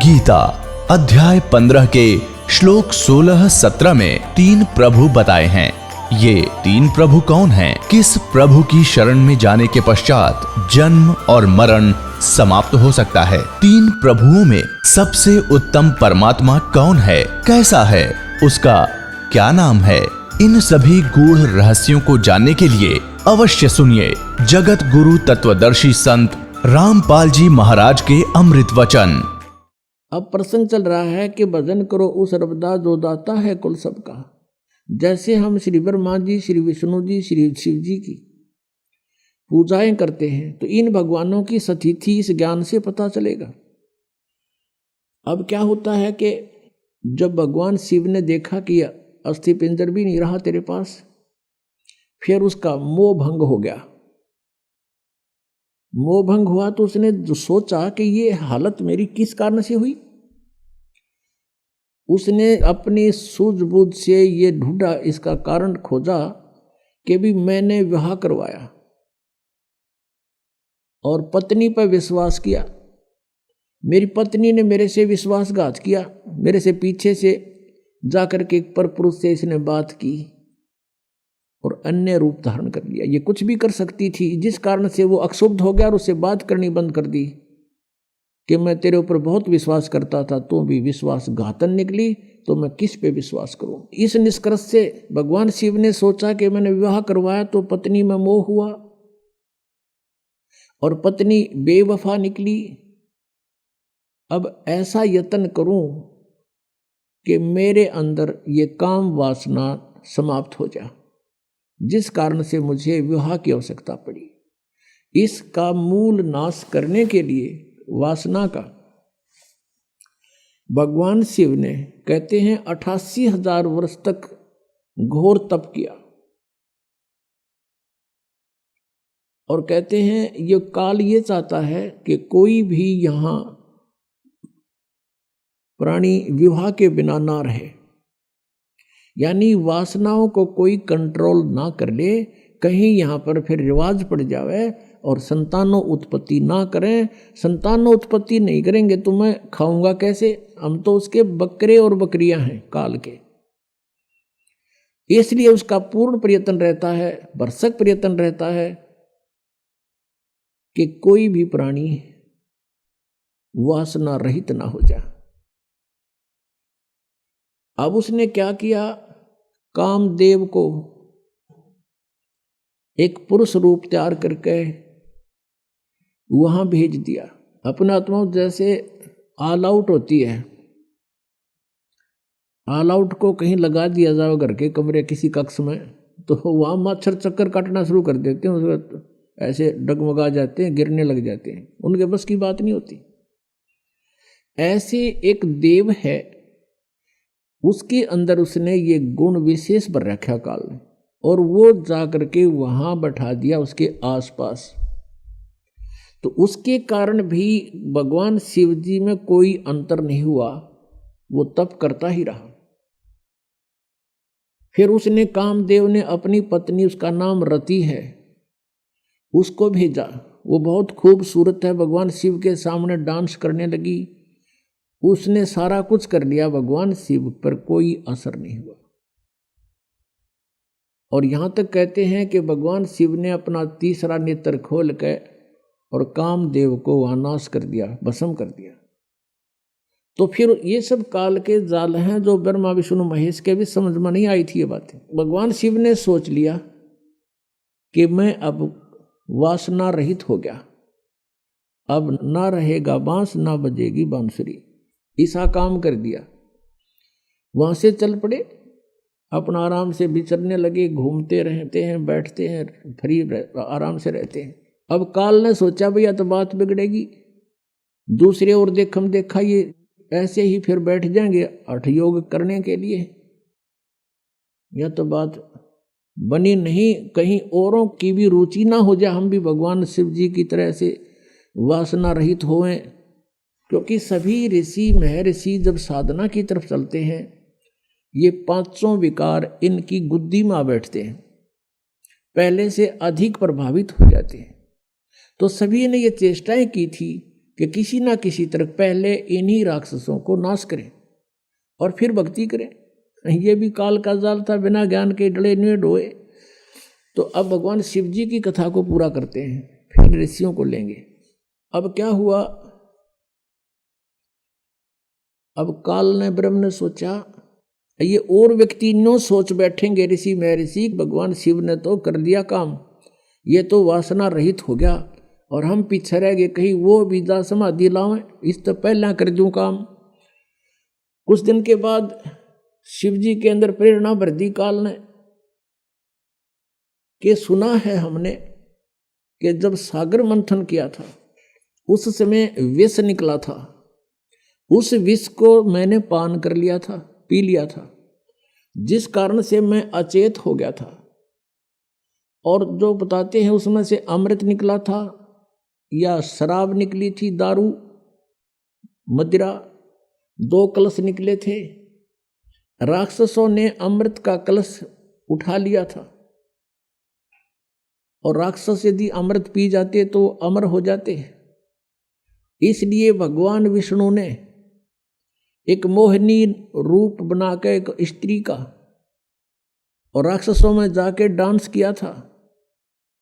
गीता अध्याय 15 के श्लोक 16-17 में 3 प्रभु बताए हैं। ये 3 प्रभु कौन हैं? किस प्रभु की शरण में जाने के पश्चात जन्म और मरण समाप्त हो सकता है? 3 प्रभुओं में सबसे उत्तम परमात्मा कौन है? कैसा है? उसका क्या नाम है? इन सभी गूढ़ रहस्यों को जानने के लिए अवश्य सुनिए जगत गुरु तत्वदर्शी संत रामपाल जी महाराज के अमृत वचन। अब प्रसंग चल रहा है कि भजन करो उस रबदा जो दाता है कुल सबका। जैसे हम श्री ब्रह्मा जी, श्री विष्णु जी, श्री शिव जी की पूजाएं करते हैं तो इन भगवानों की स्थिति इस ज्ञान से पता चलेगा। अब क्या होता है कि जब भगवान शिव ने देखा कि अस्थि पिंजर भी नहीं रहा तेरे पास, फिर उसका मोह भंग हो गया। मोह भंग हुआ तो उसने सोचा कि ये हालत मेरी किस कारण से हुई। उसने अपनी सूझबूझ से ये ढूंढा, इसका कारण खोजा कि भी मैंने विवाह करवाया और पत्नी पर विश्वास किया। मेरी पत्नी ने मेरे से विश्वासघात किया, मेरे से पीछे से जाकर के पर पुरुष से इसने बात की और अन्य रूप धारण कर लिया। ये कुछ भी कर सकती थी, जिस कारण से वो अक्षुब्ध हो गया और उससे बात करनी बंद कर दी कि मैं तेरे ऊपर बहुत विश्वास करता था, तो भी विश्वासघातन निकली, तो मैं किस पे विश्वास करूं। इस निष्कर्ष से भगवान शिव ने सोचा कि मैंने विवाह करवाया तो पत्नी में मोह हुआ और पत्नी बेवफा निकली। अब ऐसा यत्न करूं कि मेरे अंदर ये काम वासना समाप्त हो जाए, जिस कारण से मुझे विवाह की आवश्यकता पड़ी। इसका मूल नाश करने के लिए वासना का भगवान शिव ने कहते हैं 88,000 वर्ष तक घोर तप किया और कहते हैं ये काल ये चाहता है कि कोई भी यहां प्राणी विवाह के बिना ना रहे, यानी वासनाओं को कोई कंट्रोल ना कर ले। कहीं यहाँ पर फिर रिवाज पड़ जावे और संतानों उत्पत्ति ना करें। संतानों उत्पत्ति नहीं करेंगे तो मैं खाऊंगा कैसे? हम तो उसके बकरे और बकरियां हैं काल के। इसलिए उसका पूर्ण प्रयत्न रहता है, भरसक प्रयत्न रहता है कि कोई भी प्राणी वासना रहित ना हो जाए। अब उसने क्या किया, कामदेव को एक पुरुष रूप तैयार करके वहां भेज दिया। अपना आत्मा जैसे ऑल आउट होती है, ऑल आउट को कहीं लगा दिया जाए घर के कमरे किसी कक्ष में, तो वहां मच्छर चक्कर काटना शुरू कर देते हैं, उसमें ऐसे डगमगा जाते हैं, गिरने लग जाते हैं, उनके बस की बात नहीं होती। ऐसे एक देव है, उसके अंदर उसने ये गुण विशेष पर रखा काल ने, और वो जाकर के वहां बैठा दिया उसके आसपास। तो उसके कारण भी भगवान शिव जी में कोई अंतर नहीं हुआ, वो तप करता ही रहा। फिर उसने कामदेव ने अपनी पत्नी, उसका नाम रति है, उसको भेजा। वो बहुत खूबसूरत है, भगवान शिव के सामने डांस करने लगी। उसने सारा कुछ कर लिया, भगवान शिव पर कोई असर नहीं हुआ। और यहां तक कहते हैं कि भगवान शिव ने अपना तीसरा नेत्र खोल के और कामदेव को वहां नाश कर दिया, भस्म कर दिया। तो फिर ये सब काल के जाल हैं जो ब्रह्मा विष्णु महेश के भी समझ में नहीं आई थी ये बातें। भगवान शिव ने सोच लिया कि मैं अब वासना रहित हो गया, अब ना रहेगा बांस ना बजेगी बांसुरी। ऐसा काम कर दिया। वहां से चल पड़े, अपना आराम से विचरने लगे, घूमते रहते हैं, बैठते हैं, फ्री आराम से रहते हैं। अब काल ने सोचा भैया तो बात बिगड़ेगी, दूसरे और देखा ये ऐसे ही फिर बैठ जाएंगे हठ योग करने के लिए, यह तो बात बनी नहीं। कहीं औरों की भी रुचि ना हो जाए, हम भी भगवान शिव जी की तरह से वासना रहित होएं। क्योंकि सभी ऋषि महर्षि जब साधना की तरफ चलते हैं, ये 5 विकार इनकी गुद्दी में आ बैठते हैं, पहले से अधिक प्रभावित हो जाते हैं। तो सभी ने ये चेष्टाएं की थी कि किसी ना किसी तरह पहले इन्हीं राक्षसों को नाश करें और फिर भक्ति करें। ये भी काल का जाल था, बिना ज्ञान के डले निड होए। तो अब भगवान शिव जी की कथा को पूरा करते हैं, फिर ऋषियों को लेंगे। अब क्या हुआ, अब काल ने ब्रह्म ने सोचा, ये और व्यक्ति नो सोच बैठेंगे ऋषि महर्षि, भगवान शिव ने तो कर दिया काम, ये तो वासना रहित हो गया और हम पीछे रह गए, कहीं वो विद्या समाधि लावें, इस तो पहला कर दूं काम। कुछ दिन के बाद शिव जी के अंदर प्रेरणा भर दी काल ने कि सुना है हमने कि जब सागर मंथन किया था उस समय विष निकला था, उस विष को मैंने पान कर लिया था, पी लिया था, जिस कारण से मैं अचेत हो गया था। और जो बताते हैं उसमें से अमृत निकला था या शराब निकली थी, दारू मदिरा, 2 कलश निकले थे। राक्षसों ने अमृत का कलश उठा लिया था और राक्षस यदि अमृत पी जाते तो अमर हो जाते। इसलिए भगवान विष्णु ने एक मोहिनी रूप बनाकर एक स्त्री का और राक्षसों में जाके डांस किया था।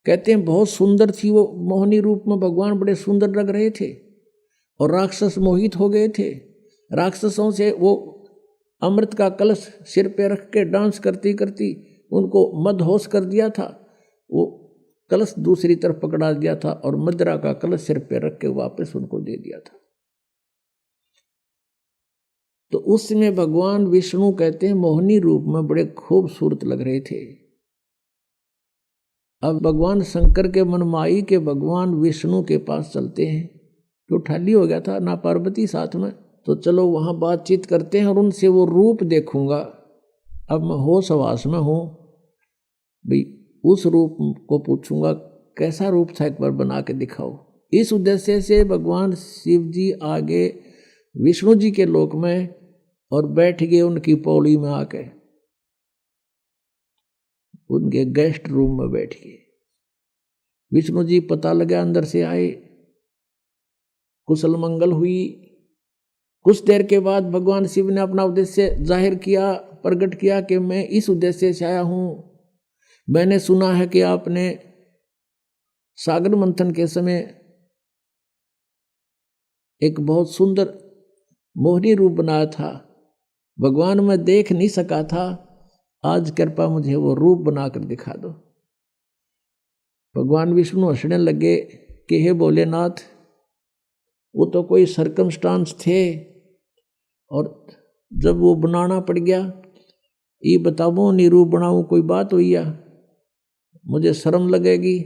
कहते हैं बहुत सुंदर थी वो मोहिनी रूप में, भगवान बड़े सुंदर लग रहे थे और राक्षस मोहित हो गए थे। राक्षसों से वो अमृत का कलश सिर पे रख के डांस करती करती उनको मदहोश कर दिया था। वो कलश दूसरी तरफ पकड़ा दिया था और मदिरा का कलश सिर पे रख के वापस उनको दे दिया था। तो उस समय भगवान विष्णु कहते हैं मोहिनी रूप में बड़े खूबसूरत लग रहे थे। अब भगवान शंकर के मनमाई के भगवान विष्णु के पास चलते हैं, तो ठाली हो गया था ना पार्वती साथ में, तो चलो वहाँ बातचीत करते हैं और उनसे वो रूप देखूंगा। अब मैं होश हवास में हूँ भाई, उस रूप को पूछूंगा कैसा रूप था, एक बार बना के दिखाओ। इस उद्देश्य से भगवान शिव जी आगे विष्णु जी के लोक में और बैठ गए उनकी पौड़ी में आके, उनके गेस्ट रूम में बैठ गए। विष्णु जी पता लगा अंदर से आए, कुशल मंगल हुई। कुछ देर के बाद भगवान शिव ने अपना उद्देश्य जाहिर किया, प्रकट किया कि मैं इस उद्देश्य से आया हूं। मैंने सुना है कि आपने सागर मंथन के समय एक बहुत सुंदर मोहिनी रूप बनाया था, भगवान मैं देख नहीं सका था, आज कृपा मुझे वो रूप बनाकर दिखा दो। भगवान विष्णु हंसने लगे कि हे भोलेनाथ, वो तो कोई सर्कमस्टांस थे और जब वो बनाना पड़ गया, ये बताओ नी रूप बनाऊं, कोई बात हुई या मुझे शर्म लगेगी।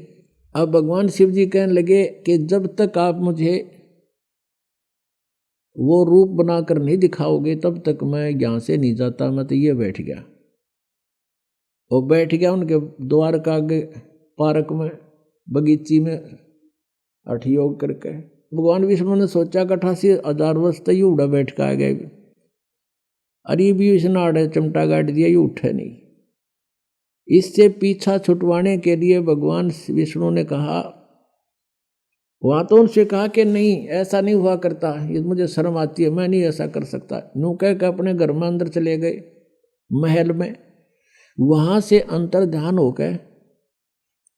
अब भगवान शिव जी कहने लगे कि जब तक आप मुझे वो रूप बनाकर नहीं दिखाओगे तब तक मैं यहाँ से नहीं जाता। मैं तो ये बैठ गया, वो बैठ गया उनके द्वार का आगे पार्क में, बगीची में अठ योग करके। भगवान विष्णु ने सोचा कि 88,000 वर्ष तक उड़ा बैठ के आ गए, अरे भी इसने आड़े चमटा गाड़ दिया, ये उठे नहीं। इससे पीछा छुटवाने के लिए भगवान विष्णु ने कहा, वहां तो उनसे कहा कि नहीं ऐसा नहीं हुआ करता, ये मुझे शर्म आती है, मैं नहीं ऐसा कर सकता। यूं कह के अपने घर में अंदर चले गए महल में। वहां से अंतर ध्यान हो गए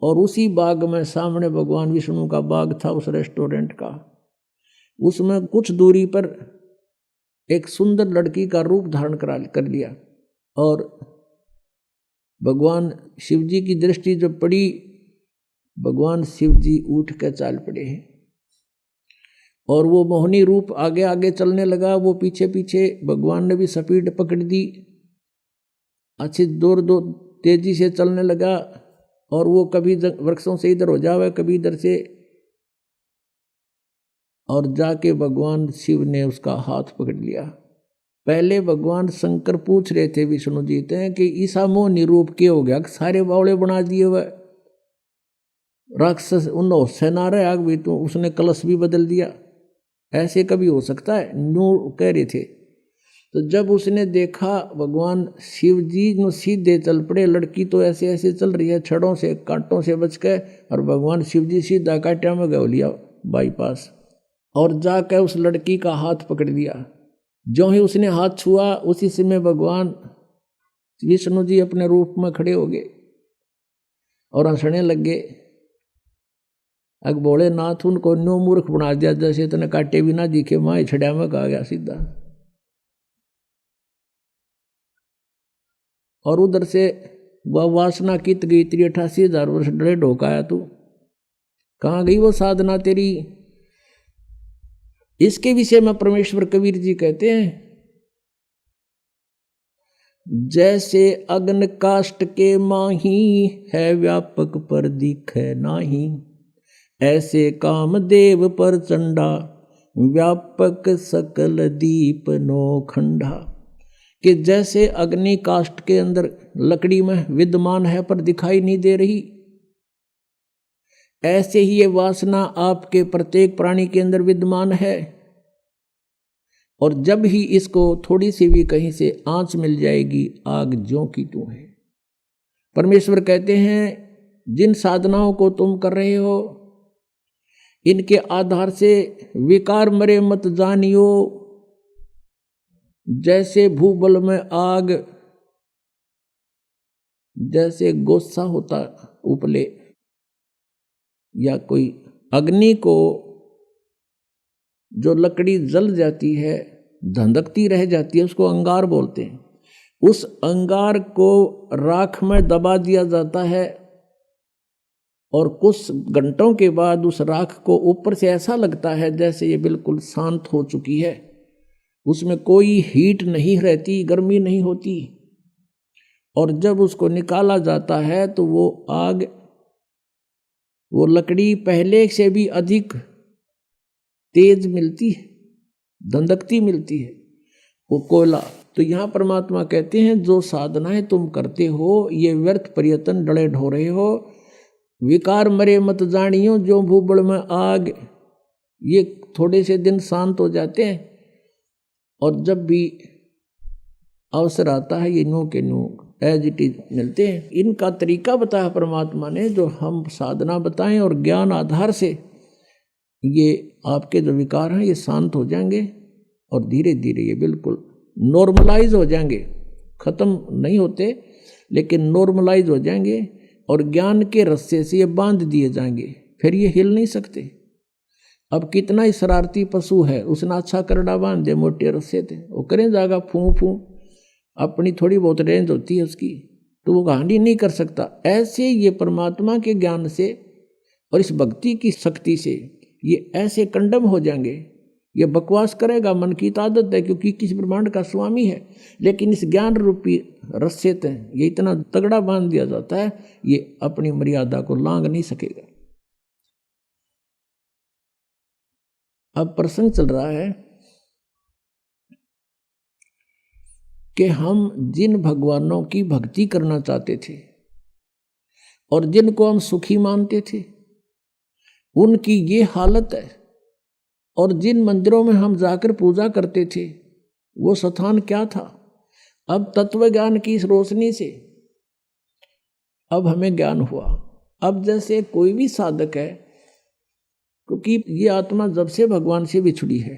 और उसी बाग में, सामने भगवान विष्णु का बाग था उस रेस्टोरेंट का, उसमें कुछ दूरी पर एक सुंदर लड़की का रूप धारण कर लिया। और भगवान शिव जी की दृष्टि जब पड़ी, भगवान शिव जी उठ कर चाल पड़े हैं और वो मोहिनी रूप आगे आगे चलने लगा, वो पीछे पीछे। भगवान ने भी स्पीड पकड़ दी, अच्छी दूर तेजी से चलने लगा और वो कभी वृक्षों से इधर हो जावे, कभी इधर से, और जाके भगवान शिव ने उसका हाथ पकड़ लिया। पहले भगवान शंकर पूछ रहे थे विष्णु जी से कि ईसा मोहिनी रूप के हो गया, सारे बावले बना दिए हुए राक्षस, उन होश ना रहे आग भी, तो उसने कलश भी बदल दिया, ऐसे कभी हो सकता है, न्यू कह रहे थे। तो जब उसने देखा भगवान शिव जी नो सीधे चल पड़े, लड़की तो ऐसे ऐसे चल रही है छड़ों से कांटों से बच के, और भगवान शिव जी सीधा कांटा में गौ लिया बाईपास। और जाकर उस लड़की का हाथ पकड़ लिया। जो ही उसने हाथ छुआ उसी समय भगवान विष्णु जी अपने रूप में खड़े हो गए और हंसने लगे। अग भोलेनाथ उनको न्यो मूर्ख बना दिया जैसे इतने काटे भी ना दिखे, माँ छड़िया में कहा गया सीधा। और उधर से वह वासना कित गई, 88,000 वर्ष डरे ढोकाया तू, कहाँ गई वो साधना तेरी। इसके विषय में परमेश्वर कबीर जी कहते हैं, जैसे अग्न काष्ठ के माही है व्यापक पर दिखे नाही, ऐसे कामदेव पर चंडा व्यापक सकल दीप नौखंडा। कि जैसे अग्नि काष्ठ के अंदर लकड़ी में विद्यमान है पर दिखाई नहीं दे रही, ऐसे ही ये वासना आपके प्रत्येक प्राणी के अंदर विद्यमान है। और जब ही इसको थोड़ी सी भी कहीं से आंच मिल जाएगी, आग ज्यों की त्यों है। परमेश्वर कहते हैं जिन साधनाओं को तुम कर रहे हो, इनके आधार से विकार मरे मत जानियो। जैसे भूबल में आग, जैसे गोस्सा होता उपले, या कोई अग्नि को जो लकड़ी जल जाती है धंधकती रह जाती है, उसको अंगार बोलते हैं। उस अंगार को राख में दबा दिया जाता है और कुछ घंटों के बाद उस राख को ऊपर से ऐसा लगता है जैसे ये बिल्कुल शांत हो चुकी है, उसमें कोई हीट नहीं रहती, गर्मी नहीं होती। और जब उसको निकाला जाता है तो वो आग, वो लकड़ी पहले से भी अधिक तेज मिलती है, धंधकती मिलती है, वो कोयला। तो यहाँ परमात्मा कहते हैं जो साधनाएं तुम करते हो ये व्यर्थ प्रयत्न डले ढो रहे हो। विकार मरे मत जानियो, जो भूबड़ में आग, ये थोड़े से दिन शांत हो जाते हैं और जब भी अवसर आता है ये नो के नो एज इट इज मिलते हैं। इनका तरीका बताया परमात्मा ने, जो हम साधना बताएं और ज्ञान आधार से ये आपके जो विकार हैं ये शांत हो जाएंगे और धीरे धीरे ये बिल्कुल नॉर्मलाइज हो जाएंगे। खत्म नहीं होते लेकिन नॉर्मलाइज हो जाएंगे और ज्ञान के रस्से से ये बांध दिए जाएंगे, फिर ये हिल नहीं सकते। अब कितना ही शरारती पशु है, उसने अच्छा करड़ा बांध दिया मोटे रस्से थे, वो करें जाएगा फूं फूं, अपनी थोड़ी बहुत रेंज होती है उसकी, तो वो कहानी नहीं कर सकता। ऐसे ये परमात्मा के ज्ञान से और इस भक्ति की शक्ति से ये ऐसे कंडम हो जाएंगे। ये बकवास करेगा, मन की आदत है, क्योंकि किस ब्रह्मांड का स्वामी है, लेकिन इस ज्ञान रूपी रस्से से ये इतना तगड़ा बांध दिया जाता है, ये अपनी मर्यादा को लांघ नहीं सकेगा। अब प्रसंग चल रहा है कि हम जिन भगवानों की भक्ति करना चाहते थे और जिनको हम सुखी मानते थे, उनकी ये हालत है। और जिन मंदिरों में हम जाकर पूजा करते थे वो स्थान क्या था। अब तत्व ज्ञान की इस रोशनी से अब हमें ज्ञान हुआ। अब जैसे कोई भी साधक है, क्योंकि ये आत्मा जब से भगवान से बिछड़ी है,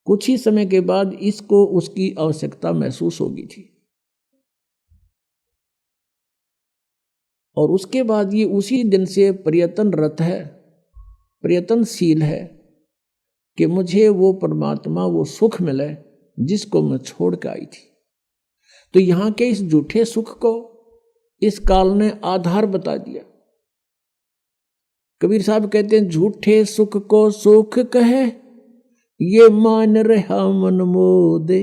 कुछ ही समय के बाद इसको उसकी आवश्यकता महसूस होगी थी, और उसके बाद ये उसी दिन से प्रयत्नरत है, प्रयत्नशील है कि मुझे वो परमात्मा, वो सुख मिले जिसको मैं छोड़ के आई थी। तो यहाँ के इस झूठे सुख को इस काल ने आधार बता दिया। कबीर साहब कहते हैं, झूठे सुख को सुख कहे ये मान रहा मन मोदे,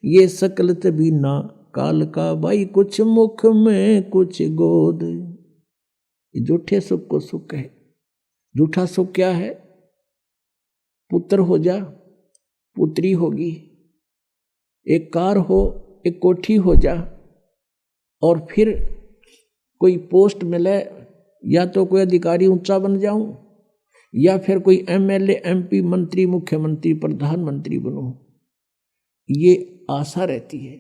ये सकल तभी ना काल का भाई, कुछ मुख में कुछ गोद। झूठे सुख को सुख कहे। झूठा सुख क्या है? पुत्र हो जा, पुत्री होगी, एक कार हो, एक कोठी हो जा, और फिर कोई पोस्ट मिले, या तो कोई अधिकारी ऊंचा बन जाऊं, या फिर कोई एमएलए, एमपी, मंत्री, मुख्यमंत्री, प्रधानमंत्री बनूं, ये आशा रहती है।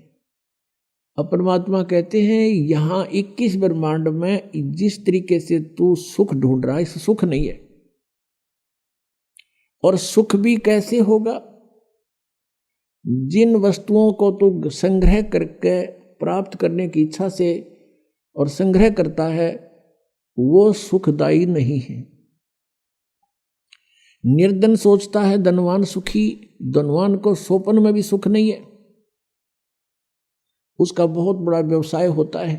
अब परमात्मा कहते हैं यहाँ 21 ब्रह्मांड में जिस तरीके से तू सुख ढूंढ रहा है, इस सुख नहीं है। और सुख भी कैसे होगा? जिन वस्तुओं को तू संग्रह करके प्राप्त करने की इच्छा से और संग्रह करता है वो सुखदायी नहीं है। निर्धन सोचता है धनवान सुखी, धनवान को स्वप्न में भी सुख नहीं है। उसका बहुत बड़ा व्यवसाय होता है,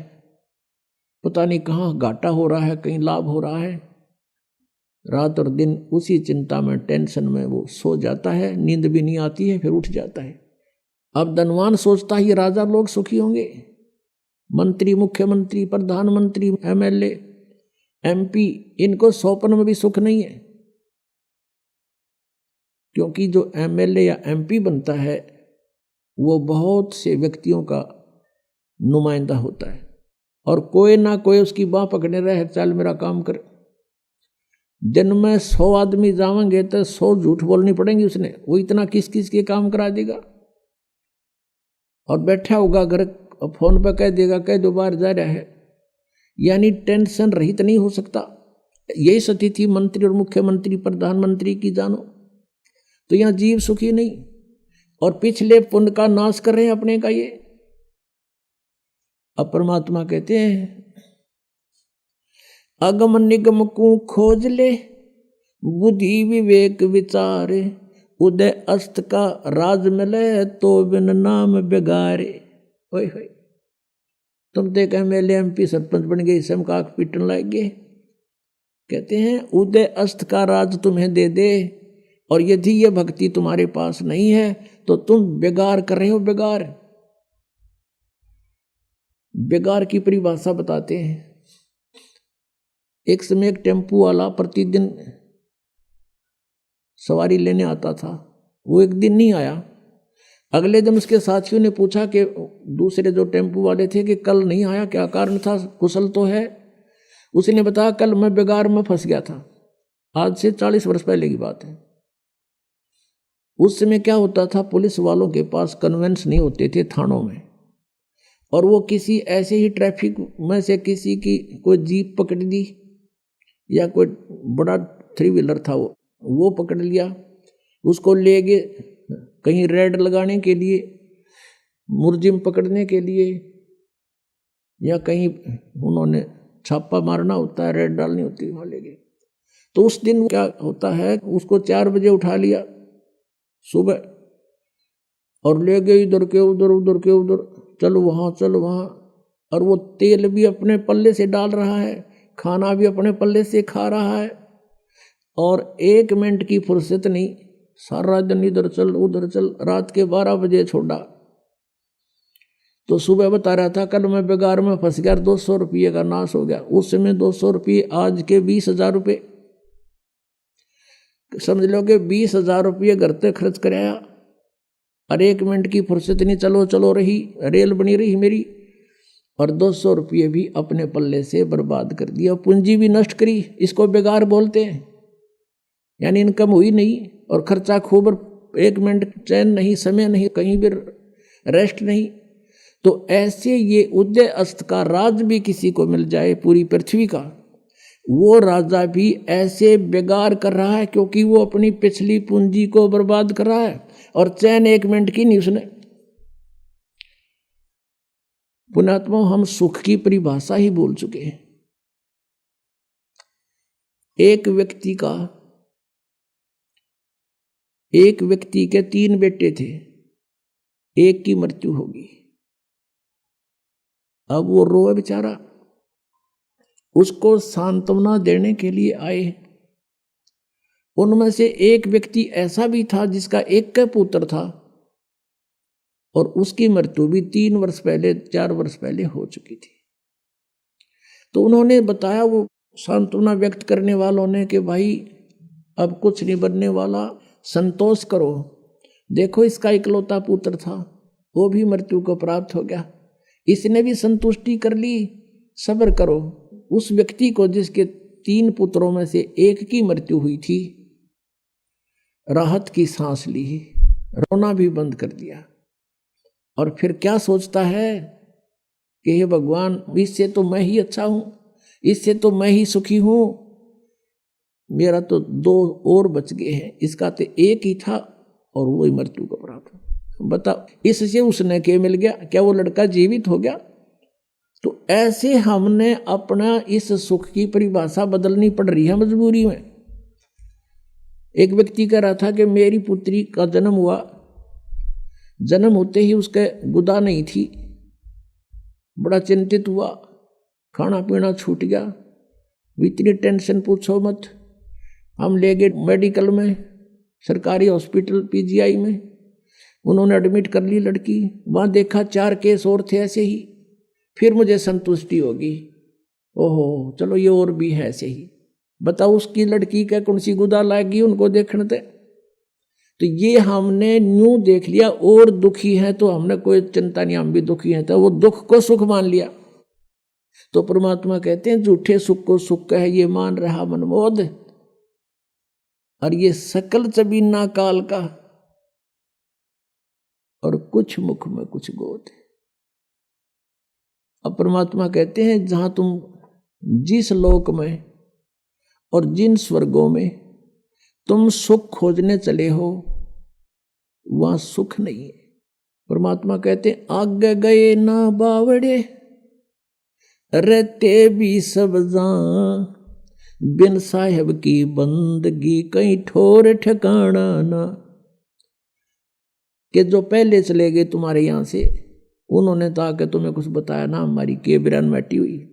पता नहीं कहाँ घाटा हो रहा है, कहीं लाभ हो रहा है। रात और दिन उसी चिंता में, टेंशन में वो सो जाता है, नींद भी नहीं आती है, फिर उठ जाता है। अब धनवान सोचता है ये राजा लोग सुखी होंगे, मंत्री, मुख्यमंत्री, प्रधानमंत्री, एमएलए, एमपी, इनको स्वप्न में भी सुख नहीं है। क्योंकि जो एमएलए या एमपी बनता है वो बहुत से व्यक्तियों का नुमाइंदा होता है और कोई ना कोई उसकी बाह पकड़ने रहे, चल मेरा काम कर। दिन में 100 आदमी जावेंगे तो 100 झूठ बोलनी पड़ेंगी उसने, वो इतना किस किस के काम करा देगा। और बैठा होगा घर, फोन पर कह देगा, कह दो बाहर जा रहा है, यानी टेंशन रहित नहीं हो सकता। यही स्थिति मंत्री और मुख्यमंत्री, प्रधानमंत्री की जानो तो यहाँ जीव सुखी नहीं और पिछले पुण्य का नाश कर रहे हैं अपने का। ये अब परमात्मा कहते हैं अगम निगम को खोज ले, बुद्धि विवेक विचार, उदय अस्त का राज मिले तो बिन नाम बेगारे। ओए होए, तुम देख एमएलए एमपी सरपंच बन गए, इसम का पीटन लग गए। कहते हैं उदय अस्त का राज तुम्हें दे दे और यदि ये भक्ति तुम्हारे पास नहीं है तो तुम बेगार कर रहे हो। बेगार, बेगार की परिभाषा बताते हैं। एक समय एक टेम्पू वाला प्रतिदिन सवारी लेने आता था, वो एक दिन नहीं आया। अगले दिन उसके साथियों ने पूछा कि दूसरे जो टेम्पू वाले थे कि कल नहीं आया, क्या कारण था, कुशल तो है? उसने बताया कल मैं बेगार में फंस गया था। आज से 40 वर्ष पहले की बात है। उस समय क्या होता था, पुलिस वालों के पास कन्वेंस नहीं होते थे थानों में, और वो किसी ऐसे ही ट्रैफिक में से किसी की कोई जीप पकड़ दी या कोई बड़ा 3 व्हीलर था वो पकड़ लिया, उसको ले गए कहीं रेड लगाने के लिए, मुर्जिम पकड़ने के लिए, या कहीं उन्होंने छापा मारना होता है, रेड डालनी होती है, वहाँ ले गए। तो उस दिन क्या होता है, उसको 4 बजे उठा लिया सुबह और ले गए इधर के उधर, उधर के उधर, चलो वहाँ चलो वहाँ। और वो तेल भी अपने पल्ले से डाल रहा है, खाना भी अपने पल्ले से खा रहा है और 1 मिनट की फुर्सत नहीं, सारा दिन इधर चल उधर चल। रात के 12 बजे छोड़ा तो सुबह बता रहा था कल मैं बेगार में फंस गया, 200 रुपये का नाश हो गया। उस समय 200 रुपये आज के 20,000 रुपये, समझ लो कि 20,000 रुपये घर तक खर्च कराया और 1 मिनट की फुर्सत नहीं, चलो चलो रही, रेल बनी रही मेरी, और 200 रुपये भी अपने पल्ले से बर्बाद कर दिया, पूंजी भी नष्ट करी। इसको बेगार बोलते हैं, यानी इनकम हुई नहीं और खर्चा खूब, 1 मिनट चैन नहीं, समय नहीं, कहीं भी रेस्ट नहीं। तो ऐसे ये उदय अस्त का राज भी किसी को मिल जाए पूरी पृथ्वी का, वो राजा भी ऐसे बेगार कर रहा है क्योंकि वो अपनी पिछली पूंजी को बर्बाद कर रहा है और चैन 1 मिनट की नहीं उसने। पुण्यात्मा, हम सुख की परिभाषा ही भूल चुके हैं। एक व्यक्ति के 3 बेटे थे, एक की मृत्यु होगी। अब वो रोए बेचारा, उसको सांत्वना देने के लिए आए। उनमें से एक व्यक्ति ऐसा भी था जिसका एक का पुत्र था और उसकी मृत्यु भी 3 वर्ष पहले, 4 वर्ष पहले हो चुकी थी। तो उन्होंने बताया, वो सांत्वना व्यक्त करने वालों ने, कि भाई अब कुछ नहीं बनने वाला, संतोष करो, देखो इसका इकलौता पुत्र था, वो भी मृत्यु को प्राप्त हो गया, इसने भी संतुष्टि कर ली, सब्र करो। उस व्यक्ति को जिसके 3 पुत्रों में से एक की मृत्यु हुई थी, राहत की सांस ली, रोना भी बंद कर दिया और फिर क्या सोचता है कि हे भगवान, इससे तो मैं ही अच्छा हूं, इससे तो मैं ही सुखी हूं, मेरा तो 2 और बच गए हैं, इसका तो एक ही था और वही मृत्यु को प्राप्त। बताओ इससे उसने क्या मिल गया? क्या वो लड़का जीवित हो गया? तो ऐसे हमने अपना इस सुख की परिभाषा बदलनी पड़ रही है मजबूरी में। एक व्यक्ति कह रहा था कि मेरी पुत्री का जन्म हुआ, जन्म होते ही उसके गुदा नहीं थी, बड़ा चिंतित हुआ, खाना पीना छूट गया, इतनी टेंशन पूछो मत। हम ले गए मेडिकल में, सरकारी हॉस्पिटल पीजीआई में, उन्होंने एडमिट कर ली लड़की। वहाँ देखा 4 केस और थे ऐसे ही। फिर मुझे संतुष्टि होगी, ओहो चलो ये और भी है ऐसे ही। बताओ उसकी लड़की का कौन सी गुदा लाएगी उनको देखने थे। तो ये हमने न्यू देख लिया, और दुखी है तो हमने कोई चिंता नहीं, हम भी दुखी हैं, तो वो दुख को सुख मान लिया। तो परमात्मा कहते हैं झूठे सुख को सुख है ये मान रहा मनमोद, और ये सकल चबीना काल का, और कुछ मुख में कुछ गोद। अब परमात्मा कहते हैं जहां तुम जिस लोक में और जिन स्वर्गों में तुम सुख खोजने चले हो वहां सुख नहीं है। परमात्मा कहते हैं आगे गए ना बावड़े, रहते भी सब जान, बिन साहेब की बंदगी कहीं ठोर ठिकाना ना। कि जो पहले चले गए तुम्हारे यहां से, उन्होंने तो आके तुम्हें कुछ बताया ना, हमारी केबरन मैटी हुई,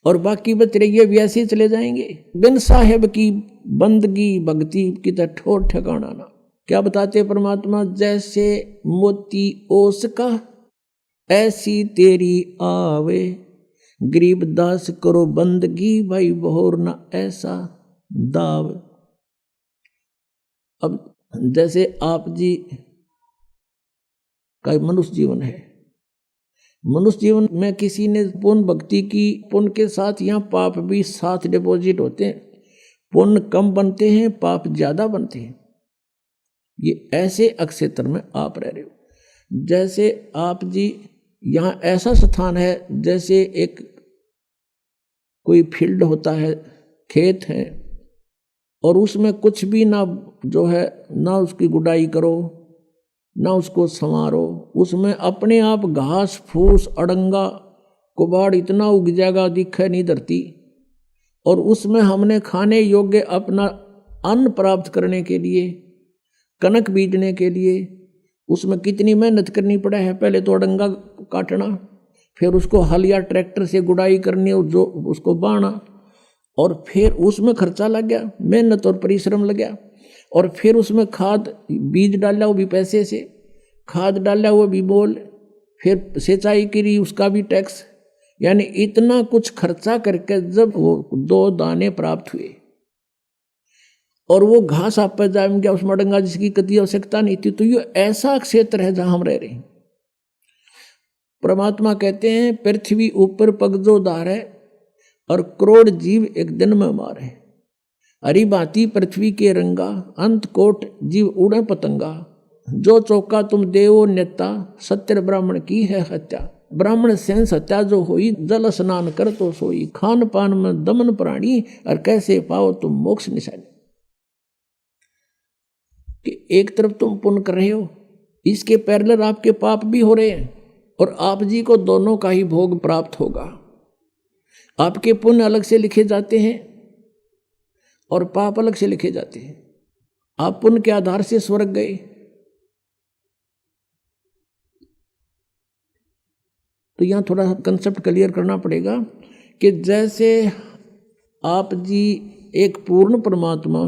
और बाकी बच रही है भी ऐसे ही चले जाएंगे। बिन साहेब की बंदगी भक्ति की तो ठोर ठिकाना ना। क्या बताते परमात्मा? जैसे मोती ओस का ऐसी तेरी आवे, गरीब दास करो बंदगी भाई बहोर ना ऐसा दाव। अब जैसे आप जी का मनुष्य जीवन है, मनुष्य जीवन में किसी ने पुण्य भक्ति की, पुण्य के साथ यहाँ पाप भी साथ डिपॉजिट होते हैं, पुण्य कम बनते हैं पाप ज्यादा बनते हैं। ये ऐसे अक्षेत्र में आप रह रहे हो। जैसे आप जी यहाँ ऐसा स्थान है, जैसे एक कोई फील्ड होता है, खेत है, और उसमें कुछ भी ना जो है, ना उसकी गुडाई करो ना उसको संवारो, उसमें अपने आप घास फूस अड़ंगा कुबाड़ इतना उग जाएगा दिखे नहीं धरती, और उसमें हमने खाने योग्य अपना अन्न प्राप्त करने के लिए, कनक बीजने के लिए उसमें कितनी मेहनत करनी पड़ा है। पहले तो अड़ंगा काटना, फिर उसको हल या ट्रैक्टर से गुडाई करनी, जो उसको बाना, और फिर उसमें खर्चा लग गया, मेहनत और परिश्रम लग गया, और फिर उसमें खाद बीज डाला वो भी पैसे से, खाद डाला वो भी बोल, फिर सिंचाई करी उसका भी टैक्स, यानी इतना कुछ खर्चा करके जब वो 2 दाने प्राप्त हुए, और वो घास आप पर जाम गया, उसमें डंगा जिसकी कति आवश्यकता नहीं थी। तो ये ऐसा क्षेत्र है जहां हम रह रहे हैं। परमात्मा कहते हैं पृथ्वी ऊपर पगजो धारे, और करोड़ जीव एक दिन में मारे, हरी भांति पृथ्वी के रंगा, अंत कोट जीव उड़े पतंगा, जो चौका तुम देवो नेता, सत्य ब्राह्मण की है हत्या। ब्राह्मण सेंस हत्या जो हुई, जल स्नान कर तो सोई, खान पान में दमन प्राणी, और कैसे पाओ तुम मोक्ष निशानी। कि एक तरफ तुम पुण्य कर रहे हो, इसके पैरेलल आपके पाप भी हो रहे हैं, और आप जी को दोनों का ही भोग प्राप्त होगा। आपके पुण्य अलग से लिखे जाते हैं और पाप अलग से लिखे जाते हैं। आप पुण्य के आधार से स्वर्ग गए, तो यहां थोड़ा कंसेप्ट क्लियर करना पड़ेगा कि जैसे आप जी एक पूर्ण परमात्मा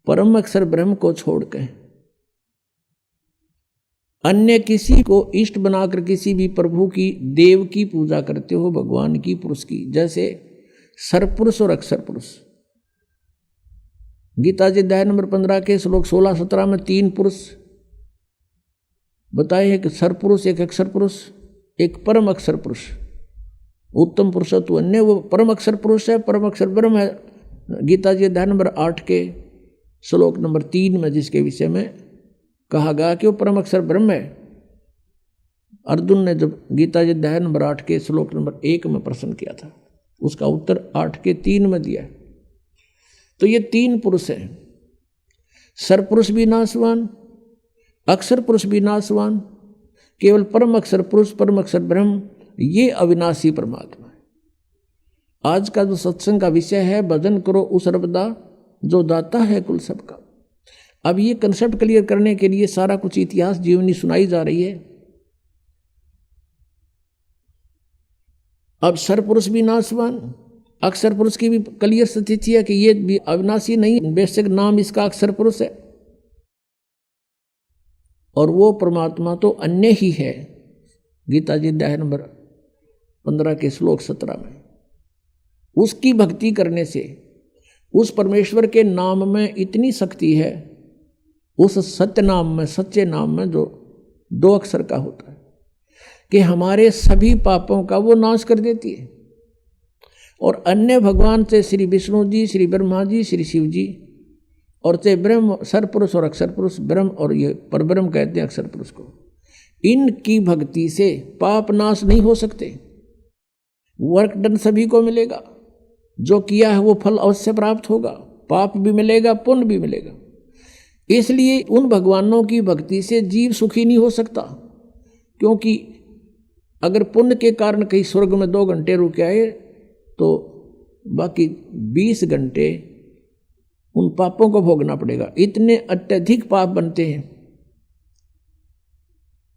परम अक्षर ब्रह्म को छोड़कर अन्य किसी को इष्ट बनाकर किसी भी प्रभु की, देव की पूजा करते हो, भगवान की, पुरुष की, जैसे सरपुरुष और अक्षर पुरुष। गीता जी अध्याय नंबर 15 के श्लोक 16-17 में 3 पुरुष बताए हैं कि सरपुरुष, एक अक्षर पुरुष, एक परम अक्षर पुरुष। उत्तम पुरुषत्व अन्य वो परम अक्षर पुरुष है, परम अक्षर ब्रह्म है। गीता जी अध्याय नंबर 8 के श्लोक नंबर 3 में जिसके विषय में कहा गया कि वो परम अक्षर ब्रह्म है। अर्जुन ने जब गीता जी अध्याय नंबर 8 के श्लोक नंबर 1 में प्रश्न किया था, उसका उत्तर 8 के 3 में दिया है। तो ये तीन पुरुष हैं, सरपुरुष भी नाशवान, अक्षर पुरुष भी नाशवान, केवल परम अक्षर पुरुष, परम अक्षर ब्रह्म, ये अविनाशी परमात्मा है। आज का जो सत्संग का विषय है, भजन करो उस रबदा जो दाता है कुल सबका। अब ये कंसेप्ट क्लियर करने के लिए सारा कुछ इतिहास जीवनी सुनाई जा रही है। अब सरपुरुष भी नाशवान, अक्षर पुरुष की भी क्लियर स्थिति है कि ये भी अविनाशी नहीं, बेशक नाम इसका अक्षर पुरुष है, और वो परमात्मा तो अन्य ही है। गीता जी अध्याय नंबर 15 के श्लोक 17 में उसकी भक्ति करने से उस परमेश्वर के नाम में इतनी शक्ति है, उस सत्य नाम में, सच्चे नाम में जो 2 अक्षर का होता है, कि हमारे सभी पापों का वो नाश कर देती है। और अन्य भगवान से श्री विष्णु जी, श्री ब्रह्मा जी, श्री शिव जी, और से ब्रह्म सरपुरुष और अक्षर पुरुष, ब्रह्म और ये परब्रह्म कहते हैं अक्षर पुरुष को, इनकी भक्ति से पाप नाश नहीं हो सकते। वर्क डन सभी को मिलेगा, जो किया है वो फल अवश्य प्राप्त होगा, पाप भी मिलेगा, पुण्य भी मिलेगा। इसलिए उन भगवानों की भक्ति से जीव सुखी नहीं हो सकता, क्योंकि अगर पुण्य के कारण कहीं स्वर्ग में 2 घंटे रुक आए तो बाकी 20 घंटे उन पापों को भोगना पड़ेगा। इतने अत्यधिक पाप बनते हैं।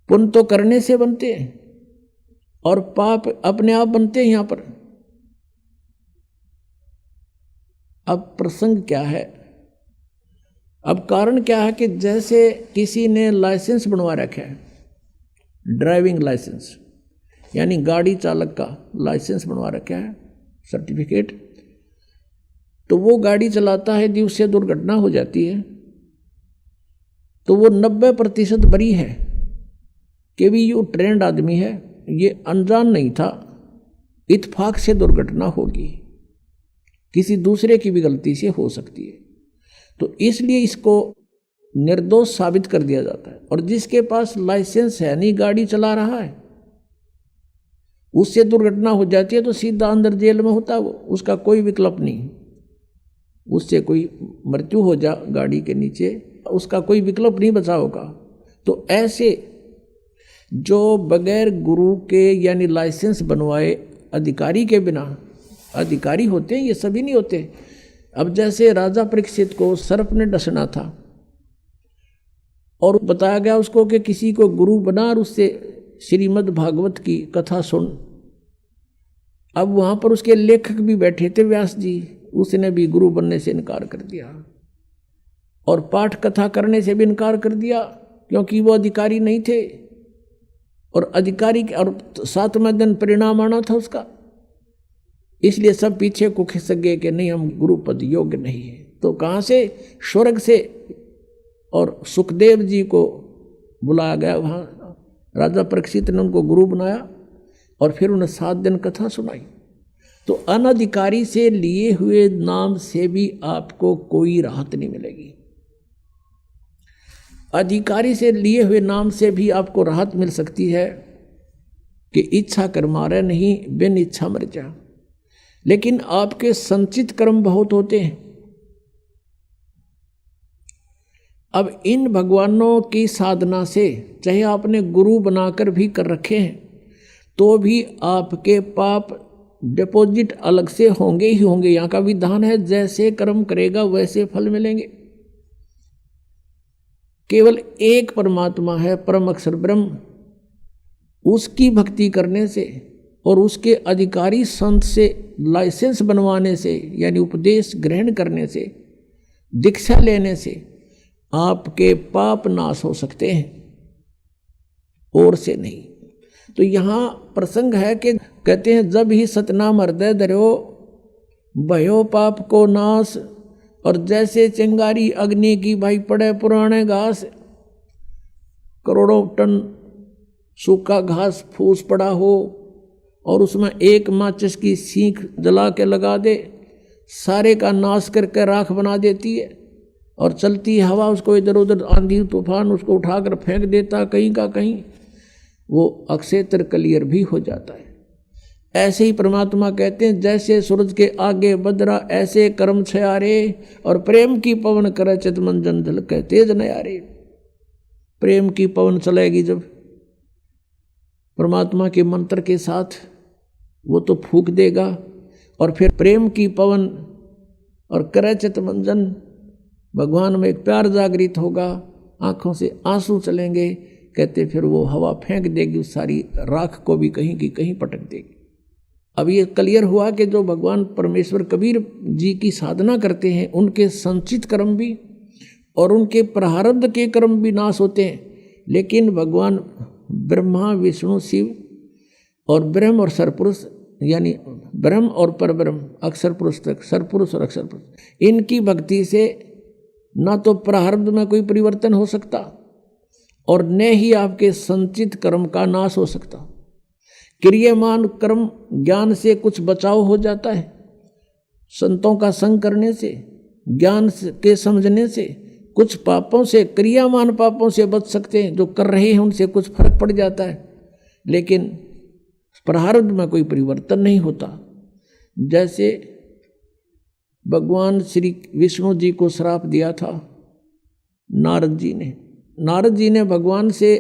पुण्य तो करने से बनते हैं और पाप अपने आप बनते हैं यहाँ पर। अब प्रसंग क्या है, अब कारण क्या है कि जैसे किसी ने लाइसेंस बनवा रखा है, ड्राइविंग लाइसेंस यानी गाड़ी चालक का लाइसेंस बनवा रखा है, सर्टिफिकेट, तो वो गाड़ी चलाता है, यदि उससे दुर्घटना हो जाती है तो वो 90% बरी है कि भी ये ट्रेंड आदमी है, ये अनजान नहीं था, इत्फाक से दुर्घटना होगी, किसी दूसरे की भी गलती से हो सकती है। तो इसलिए इसको निर्दोष साबित कर दिया जाता है। और जिसके पास लाइसेंस है, नहीं गाड़ी चला रहा है, उससे दुर्घटना हो जाती है तो सीधा अंदर जेल में होता है वो, उसका कोई विकल्प नहीं। उससे कोई मृत्यु हो जा गाड़ी के नीचे, उसका कोई विकल्प नहीं बचा होगा। तो ऐसे जो बगैर गुरु के यानी लाइसेंस बनवाए अधिकारी के बिना अधिकारी होते हैं, ये सभी नहीं होते। अब जैसे राजा परीक्षित को सर्प ने डसना था और बताया गया उसको कि किसी को गुरु बना और उससे श्रीमद् भागवत की कथा सुन। अब वहाँ पर उसके लेखक भी बैठे थे, व्यास जी, उसने भी गुरु बनने से इनकार कर दिया और पाठ कथा करने से भी इनकार कर दिया, क्योंकि वो अधिकारी नहीं थे और अधिकारी और 7वें दिन परिणाम आना था उसका। इसलिए सब पीछे को खिसक गए कि नहीं, हम गुरु पद योग्य नहीं है। तो कहाँ से? स्वर्ग से। और सुखदेव जी को बुलाया गया, वहाँ राजा परीक्षित ने उनको गुरु बनाया और फिर उन्हें 7 दिन कथा सुनाई। तो अनधिकारी से लिए हुए नाम से भी आपको कोई राहत नहीं मिलेगी, अधिकारी से लिए हुए नाम से भी आपको राहत मिल सकती है कि इच्छा कर मारे नहीं, बिन इच्छा मर जा। लेकिन आपके संचित कर्म बहुत होते हैं। अब इन भगवानों की साधना से, चाहे आपने गुरु बनाकर भी कर रखे हैं, तो भी आपके पाप डिपॉजिट अलग से होंगे ही होंगे। यहाँ का विधान है, जैसे कर्म करेगा वैसे फल मिलेंगे। केवल एक परमात्मा है, परम अक्षर ब्रह्म, उसकी भक्ति करने से और उसके अधिकारी संत से लाइसेंस बनवाने से यानी उपदेश ग्रहण करने से, दीक्षा लेने से आपके पाप नाश हो सकते हैं, और से नहीं। तो यहाँ प्रसंग है कि कहते हैं, जब ही सतनाम हृदय धरो भयो पाप को नाश। और जैसे चिंगारी अग्नि की भाई पड़े पुराने घास, करोड़ों टन सूखा घास फूस पड़ा हो और उसमें एक माचिस की सीख जला के लगा दे, सारे का नाश करके राख बना देती है। और चलती हवा उसको इधर उधर, आंधी तूफान उसको उठाकर फेंक देता कहीं का कहीं, वो अक्षेत्र क्लियर भी हो जाता है। ऐसे ही परमात्मा कहते हैं जैसे सूरज के आगे बदरा ऐसे कर्म छयारे, और प्रेम की पवन करे चित मन जन झलके तेज नयारे। प्रेम की पवन चलेगी जब परमात्मा के मंत्र के साथ, वो तो फूंक देगा, और फिर प्रेम की पवन और करे चित मन जन, भगवान में एक प्यार जागृत होगा, आंखों से आंसू चलेंगे। कहते फिर वो हवा फेंक देगी उस सारी राख को भी कहीं की कहीं पटक देगी। अब ये क्लियर हुआ कि जो भगवान परमेश्वर कबीर जी की साधना करते हैं उनके संचित कर्म भी और उनके प्रारब्ध के कर्म भी नाश होते हैं, लेकिन भगवान ब्रह्मा विष्णु शिव और ब्रह्म और सरपुरुष यानी ब्रह्म और परब्रह्म अक्षर पुरुष तक सरपुरुष और अक्षर पुरुष, इनकी भक्ति से ना तो प्रारब्ध में कोई परिवर्तन हो सकता और न ही आपके संचित कर्म का नाश हो सकता। क्रियामान कर्म ज्ञान से कुछ बचाव हो जाता है, संतों का संग करने से, ज्ञान के समझने से कुछ पापों से, क्रियामान पापों से बच सकते हैं। जो कर रहे हैं उनसे कुछ फर्क पड़ जाता है, लेकिन प्रारब्ध में कोई परिवर्तन नहीं होता। जैसे भगवान श्री विष्णु जी को श्राप दिया था नारद जी ने भगवान से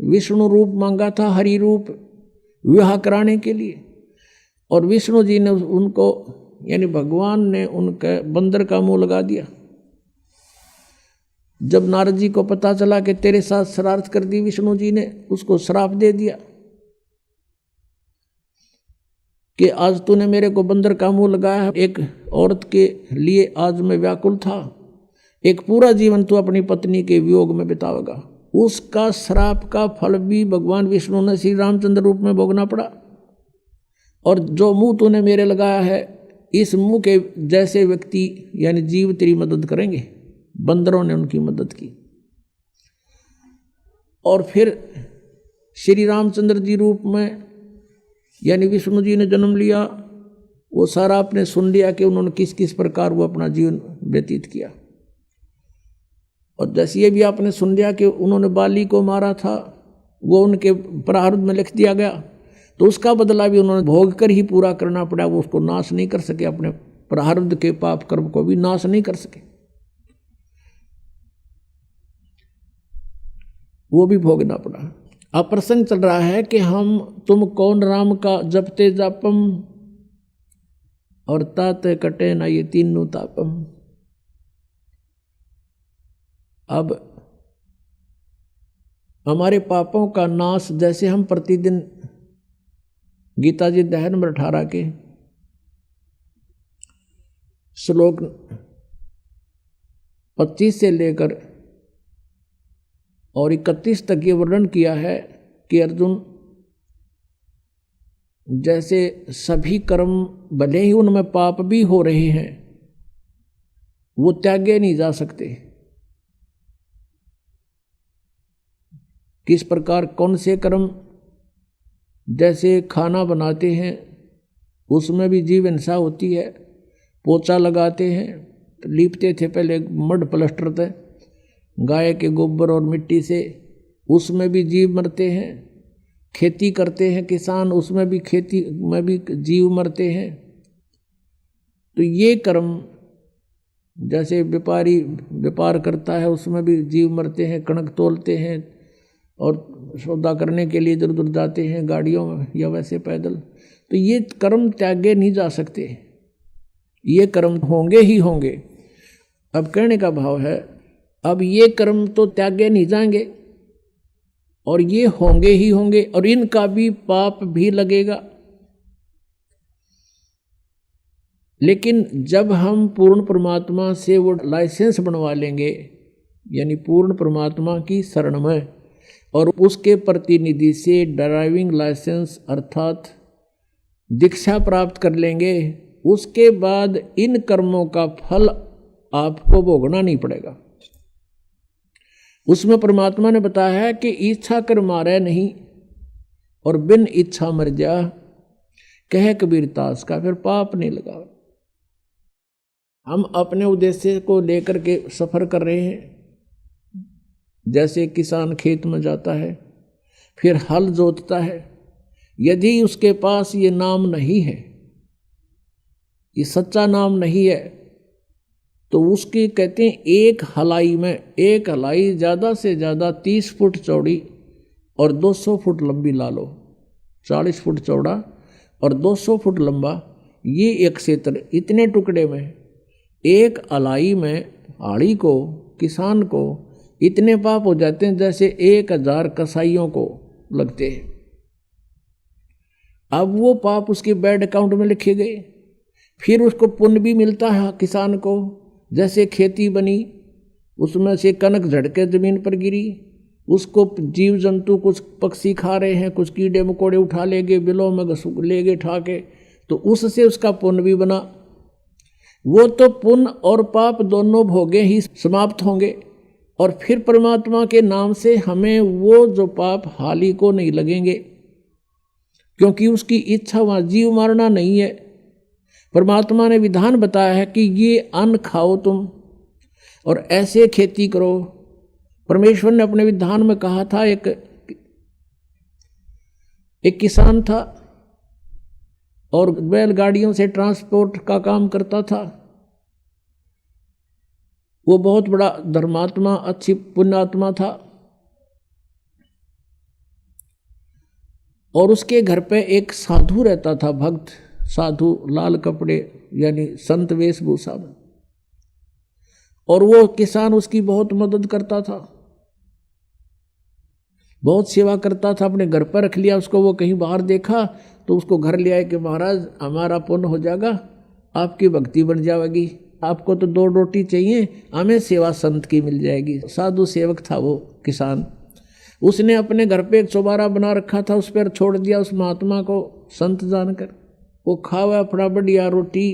विष्णु रूप मांगा था, हरि रूप विवाह कराने के लिए, और विष्णु जी ने उनको यानी भगवान ने उनके बंदर का मुंह लगा दिया। जब नारद जी को पता चला कि तेरे साथ शरारत कर दी विष्णु जी ने, उसको श्राप दे दिया कि आज तूने मेरे को बंदर का मुंह लगाया। एक औरत के लिए आज मैं व्याकुल था, एक पूरा जीवन तू अपनी पत्नी के वियोग में बितावेगा। उसका श्राप का फल भी भगवान विष्णु ने श्री रामचंद्र रूप में भोगना पड़ा। और जो मुंह तूने मेरे लगाया है, इस मुंह के जैसे व्यक्ति यानी जीव तेरी मदद करेंगे। बंदरों ने उनकी मदद की। और फिर श्री रामचंद्र जी रूप में यानी विष्णु जी ने जन्म लिया। वो सारा आपने सुन लिया कि उन्होंने किस किस प्रकार वो अपना जीवन व्यतीत किया। और जैसे ये भी आपने सुन लिया कि उन्होंने बाली को मारा था, वो उनके प्रारब्ध में लिख दिया गया, तो उसका बदला भी उन्होंने भोग कर ही पूरा करना पड़ा। वो उसको नाश नहीं कर सके, अपने प्रारब्ध के पाप कर्म को भी नाश नहीं कर सके, वो भी भोगना पड़ा। अब प्रसंग चल रहा है कि हम तुम कौन राम का जपते जापम और ताते कटे ना ये तीनों तापम। अब हमारे पापों का नाश, जैसे हम प्रतिदिन गीता जी अध्याय नंबर 18 के श्लोक 25 से लेकर और 31 तक ये वर्णन किया है कि अर्जुन, जैसे सभी कर्म भले ही उनमें पाप भी हो रहे हैं, वो त्यागे नहीं जा सकते। किस प्रकार कौन से कर्म, जैसे खाना बनाते हैं उसमें भी जीव हिंसा होती है, पोछा लगाते हैं तो लीपते थे पहले मड प्लास्टर थे गाय के गोबर और मिट्टी से, उसमें भी जीव मरते हैं। खेती करते हैं किसान, उसमें भी खेती में भी जीव मरते हैं। तो ये कर्म, जैसे व्यापारी व्यापार करता है उसमें भी जीव मरते हैं, कणक तोलते हैं और सौदा करने के लिए इधर उधर जाते हैं गाड़ियों में या वैसे पैदल, तो ये कर्म त्यागे नहीं जा सकते, ये कर्म होंगे ही होंगे। अब कहने का भाव है, अब ये कर्म तो त्यागे नहीं जाएंगे और ये होंगे ही होंगे और इनका भी पाप भी लगेगा। लेकिन जब हम पूर्ण परमात्मा से वो लाइसेंस बनवा लेंगे, यानी पूर्ण परमात्मा की शरण में, और उसके प्रतिनिधि से ड्राइविंग लाइसेंस अर्थात दीक्षा प्राप्त कर लेंगे, उसके बाद इन कर्मों का फल आपको भोगना नहीं पड़ेगा। उसमें परमात्मा ने बताया है कि इच्छा कर मारे नहीं और बिन इच्छा मर जा, कह कबीर तास का फिर पाप नहीं लगा। हम अपने उद्देश्य को लेकर के सफर कर रहे हैं। जैसे किसान खेत में जाता है, फिर हल जोतता है, यदि उसके पास ये नाम नहीं है, ये सच्चा नाम नहीं है, तो उसकी कहते हैं एक हलाई ज़्यादा से ज़्यादा 30 फुट चौड़ी और 200 फुट लंबी ला लो, 40 फुट चौड़ा और 200 फुट लंबा, ये एक क्षेत्र, इतने टुकड़े में एक हलाई में हाड़ी को, किसान को इतने पाप हो जाते हैं जैसे 1000 कसाईयों को लगते हैं। अब वो पाप उसके बैड अकाउंट में लिखे गए, फिर उसको पुण्य भी मिलता है किसान को, जैसे खेती बनी, उसमें से कनक झड़के जमीन पर गिरी, उसको जीव जंतु कुछ पक्षी खा रहे हैं, कुछ कीड़े मकोड़े उठा ले गए, बिलों में ले गए ठा के, तो उससे उसका पुण्य भी बना। वो तो पुण्य और पाप दोनों भोगे ही समाप्त होंगे, और फिर परमात्मा के नाम से हमें वो जो पाप हाली को नहीं लगेंगे, क्योंकि उसकी इच्छा वहाँ जीव मारना नहीं है। परमात्मा ने विधान बताया है कि ये अन्न खाओ तुम और ऐसे खेती करो। परमेश्वर ने अपने विधान में कहा था, एक किसान था और बैलगाड़ियों से ट्रांसपोर्ट का काम करता था। वो बहुत बड़ा धर्मात्मा, अच्छी पुण्यात्मा था, और उसके घर पे एक साधु रहता था, भक्त साधु, लाल कपड़े यानी संत वेशभूषा में, और वो किसान उसकी बहुत मदद करता था, बहुत सेवा करता था। अपने घर पर रख लिया उसको, वो कहीं बाहर देखा तो उसको घर ले आए कि महाराज हमारा पुण्य हो जाएगा, आपकी भक्ति बन जाएगी, आपको तो 2 रोटी चाहिए, हमें सेवा संत की मिल जाएगी। साधु सेवक था वो किसान। उसने अपने घर पे एक चौबारा बना रखा था, उस पर छोड़ दिया उस महात्मा को संत जानकर। वो खावा अपना बढ़िया रोटी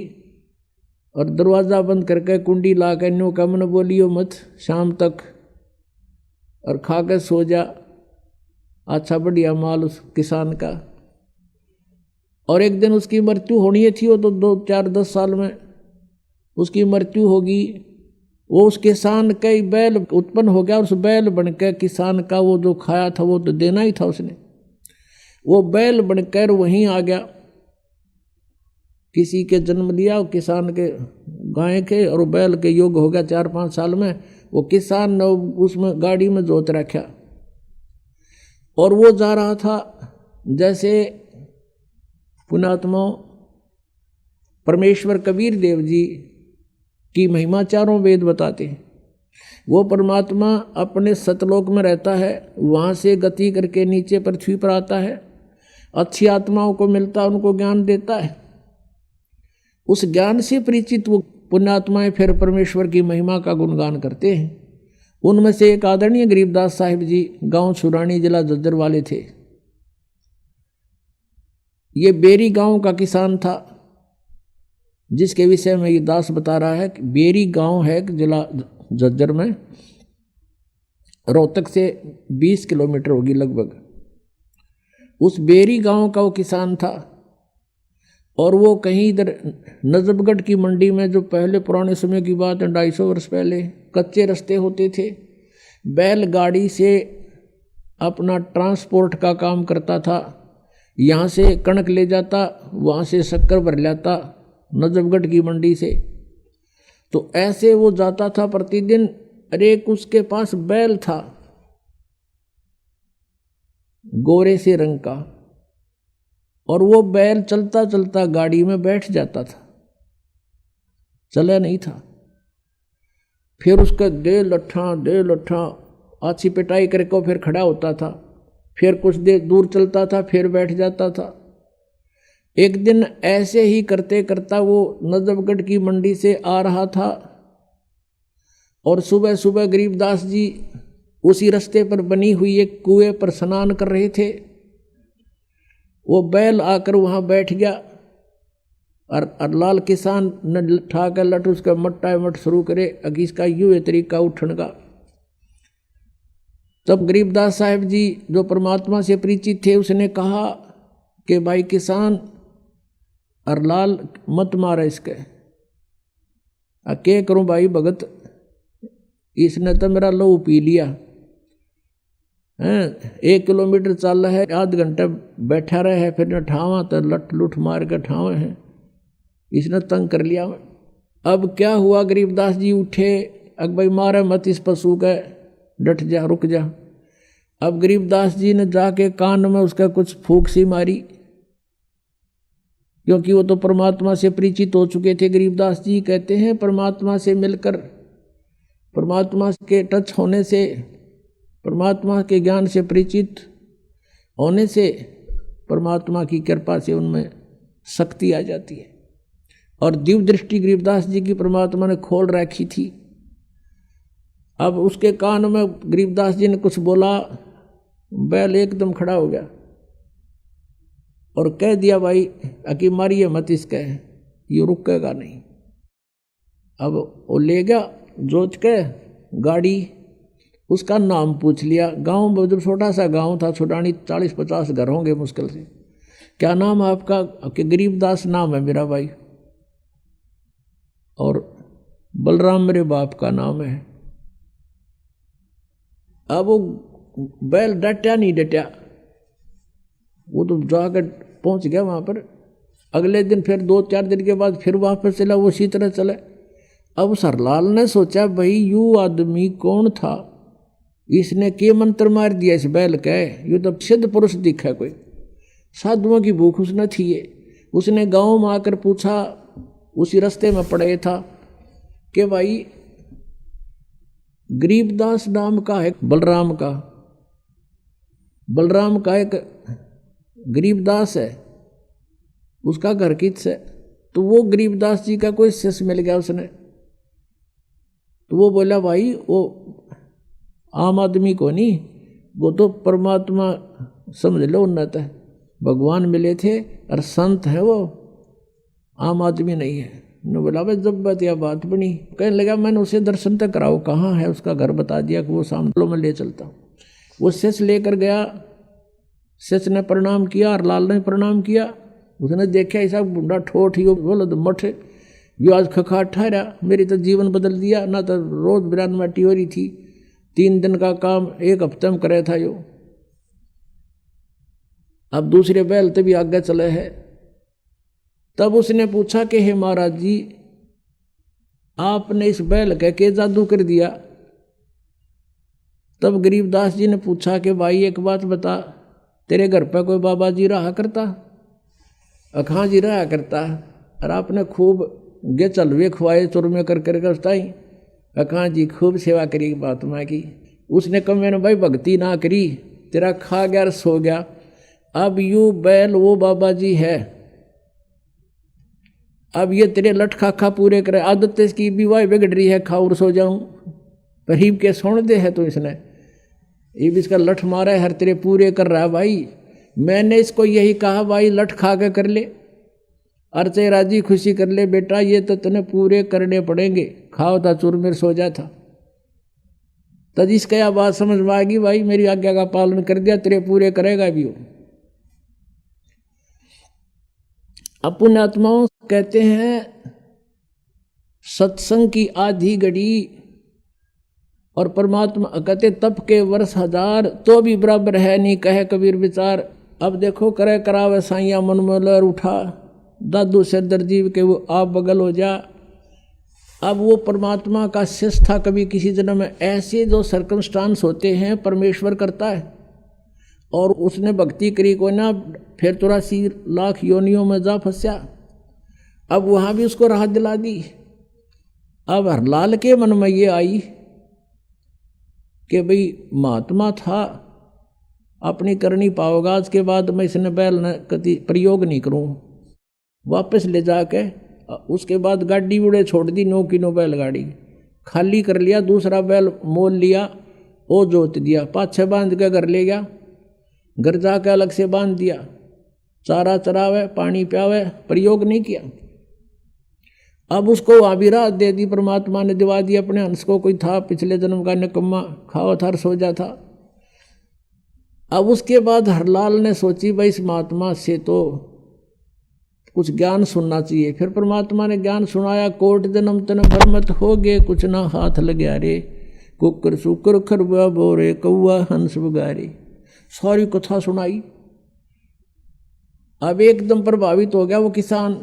और दरवाज़ा बंद करके कुंडी ला के न्यू का मन बोलियो मत शाम तक, और खा के सो जा। अच्छा बढ़िया माल उस किसान का। और एक दिन उसकी मृत्यु होनी थी, वो तो 2, 4, 10 साल में उसकी मृत्यु होगी। वो उस किसान का ही बैल उत्पन्न हो गया, उस बैल बनकर किसान का वो जो खाया था वो तो देना ही था उसने। वो बैल बनकर वहीं आ गया, किसी के जन्म लिया, किसान के गाय के, और बैल के योग हो गया 4-5 साल में। वो किसान ने उसमें गाड़ी में जोत रखा, और वो जा रहा था, जैसे पुण्यात्मा परमेश्वर कबीर देव जी की महिमा चारों वेद बताते हैं। वो परमात्मा अपने सतलोक में रहता है, वहाँ से गति करके नीचे पृथ्वी पर आता है, अच्छी आत्माओं को मिलता है, उनको ज्ञान देता है। उस ज्ञान से परिचित वो पुण्यात्माएं फिर परमेश्वर की महिमा का गुणगान करते हैं। उनमें से एक आदरणीय गरीबदास साहिब जी, गांव छुरानी, जिला झज्जर वाले थे। ये बेरी गांव का किसान था, जिसके विषय में ये दास बता रहा है कि बेरी गांव है जिला झज्जर में, रोहतक से 20 किलोमीटर होगी लगभग। उस बेरी गांव का वो किसान था, और वो कहीं इधर नजफगढ़ की मंडी में, जो पहले पुराने समय की बात है 250 वर्ष पहले, कच्चे रास्ते होते थे, बैलगाड़ी से अपना ट्रांसपोर्ट का काम करता था। यहाँ से कणक ले जाता, वहाँ से शक्कर भर लाता नजफगढ़ की मंडी से। तो ऐसे वो जाता था प्रतिदिन। अरे उसके पास बैल था गोरे से रंग का, और वो बैल चलता चलता गाड़ी में बैठ जाता था, चला नहीं था। फिर उसका दे लट्ठा अच्छी पिटाई करके फिर खड़ा होता था, फिर कुछ देर दूर चलता था, फिर बैठ जाता था। एक दिन ऐसे ही करते करता वो नजफगढ़ की मंडी से आ रहा था, और सुबह सुबह गरीबदास जी उसी रास्ते पर बनी हुई एक कुएं पर स्नान कर रहे थे। वो बैल आकर वहाँ बैठ गया, और लाल किसान ने ठा कर लट उसका मट्टा मट शुरू करे, अगी इसका यूँ है तरीका उठन का। तब गरीबदास साहिब जी जो परमात्मा से परिचित थे, उसने कहा कि भाई किसान, और लाल मत मारा इसके। क्या करूं भाई भगत, इसने तो मेरा लहू पी लिया। हैं 1 किलोमीटर चल है, आध घंटा बैठा रहे है, फिर न ठावा तो लट लुट मार के ठावे हैं, इसने तंग कर लिया। अब क्या हुआ, गरीबदास जी उठे, अग भाई मारे मत इस पशु के, डट जा, रुक जा। अब गरीबदास जी ने जाके कान में उसका कुछ फूंक सी मारी, क्योंकि वो तो परमात्मा से परिचित हो चुके थे। गरीबदास जी कहते हैं परमात्मा से मिलकर, परमात्मा के टच होने से, परमात्मा के ज्ञान से परिचित होने से परमात्मा की कृपा से उनमें शक्ति आ जाती है। और दिव्य दृष्टि गरीबदास जी की परमात्मा ने खोल रखी थी। अब उसके कान में गरीबदास जी ने कुछ बोला, बैल एकदम खड़ा हो गया और कह दिया भाई अकी मारिए मत इसके, ये रुकेगा नहीं। अब वो ले गया जोत के गाड़ी, उसका नाम पूछ लिया। गांव में जब छोटा सा गांव था, छोटानी 40-50 घर होंगे मुश्किल से। क्या नाम है आपका? कि गरीबदास नाम है मेरा भाई, और बलराम मेरे बाप का नाम है। अब वो बैल डटा नहीं डटा, वो तो जाकर पहुंच गया वहां पर। अगले दिन फिर 2-4 दिन के बाद फिर वापस चला, वो उसी तरह चला। अब सरलाल ने सोचा भाई यू आदमी कौन था, इसने के मंत्र मार दिया इस बैल के, यू तो सिद्ध पुरुष दिखा, कोई साधुओं की भूख उसने थी। उसने गांव में आकर पूछा, उसी रास्ते में पड़े था, कि भाई गरीबदास नाम का है बलराम का, बलराम का एक गरीबदास है, उसका घर किस है? तो वो गरीबदास जी का कोई शिष्य मिल गया उसने। तो वो बोला भाई वो आम आदमी को नहीं, वो तो परमात्मा समझ लो उन्नत है, भगवान मिले थे और संत है, वो आम आदमी नहीं है। ने बोला भाई जब बात या बात बनी, कहने लगा मैंने उसे दर्शन तक कराओ, कहाँ है उसका घर बता दिया कि वो सामने में ले चलता हूँ। वो शिष्य लेकर गया, शिष्य ने प्रणाम किया और लाल ने प्रणाम किया। उसने देखा ऐसा बुढ़ा ठोठ ही बोला तो मठ यो आज खखा ठहरा, मेरी तो जीवन बदल दिया। ना तो रोज बिरान माटी हो रही थी, 3 दिन का काम 1 हफ्ते में करे था यो। अब दूसरे बैल तभी आगे चले है। तब उसने पूछा कि हे महाराज जी, आपने इस बैल के जादू कर दिया? तब गरीबदास जी ने पूछा कि भाई एक बात बता, तेरे घर पर कोई बाबा जी रहा करता? अखां जी रहा करता, और आपने खूब गे चलवे खुआए चुरमे कर करके उसताई अखां जी खूब सेवा करी महात्मा की। उसने कहा मैंने भाई भक्ति ना करी, तेरा खा गया और सो गया। अब यू बैल वो बाबा जी है, अब ये तेरे लठ खा पूरे करे, आदत इसकी विवाह बिगड़ रही है, खा और सो जाऊं, गरीब के सोने दे है। तो इसने ये भी इसका लठ मारा है, हर तेरे पूरे कर रहा है। भाई मैंने इसको यही कहा भाई लठ खा के कर ले, अर्चे राजी खुशी कर ले बेटा, ये तो तने पूरे करने पड़ेंगे, खाओ था चूरमेर सो जा था। तब इसका यह बात समझ में आ गई, भाई मेरी आज्ञा का पालन कर दिया, तेरे पूरे करेगा भी वो। पुण्य आत्माओं कहते हैं सत्संग की आधी घड़ी और परमात्मा कहते तप के वर्ष 1000 तो भी बराबर है नहीं, कहे कबीर विचार। अब देखो करे करावे साइया मन में लहर उठा, दादू सिरदर्दी के वो आप बगल हो जा। अब वो परमात्मा का शिष्य था, कभी किसी जन्म में ऐसे जो सर्कमस्टांस होते हैं परमेश्वर करता है। और उसने भक्ति करी कोई ना, फिर 84 लाख योनियों में जा फंसा। अब वहाँ भी उसको राहत दिला दी। अब हरलाल के मन में ये आई कि भाई महात्मा था, अपनी करनी पाओगा, आज के बाद मैं इसने बैल न कति प्रयोग नहीं करूँ। वापस ले जाके उसके बाद गाड़ी उड़े छोड़ दी, 9 की 9 बैलगाड़ी खाली कर लिया, दूसरा बैल मोल लिया, वो जोत दिया, पाछे बांध के घर ले गया, घर जाके अलग से बांध दिया, चारा चरावे पानी प्यावे, प्रयोग नहीं किया। अब उसको वहाँ भी राहत दे दी, परमात्मा ने दिवा दी अपने अंश को। कोई था पिछले जन्म का निकम्मा, खाओ था सो जा था। अब उसके बाद हरलाल ने सोची भाई इस महात्मा से तो कुछ ज्ञान सुनना चाहिए। फिर परमात्मा ने ज्ञान सुनाया, कोट जन्म तन भरमत हो गए, कुछ ना हाथ लगे रे, कुकर सुकर खरबा बोरे कौआ हंस बगारे, सारी कथा सुनाई। अब एकदम प्रभावित हो गया वो किसान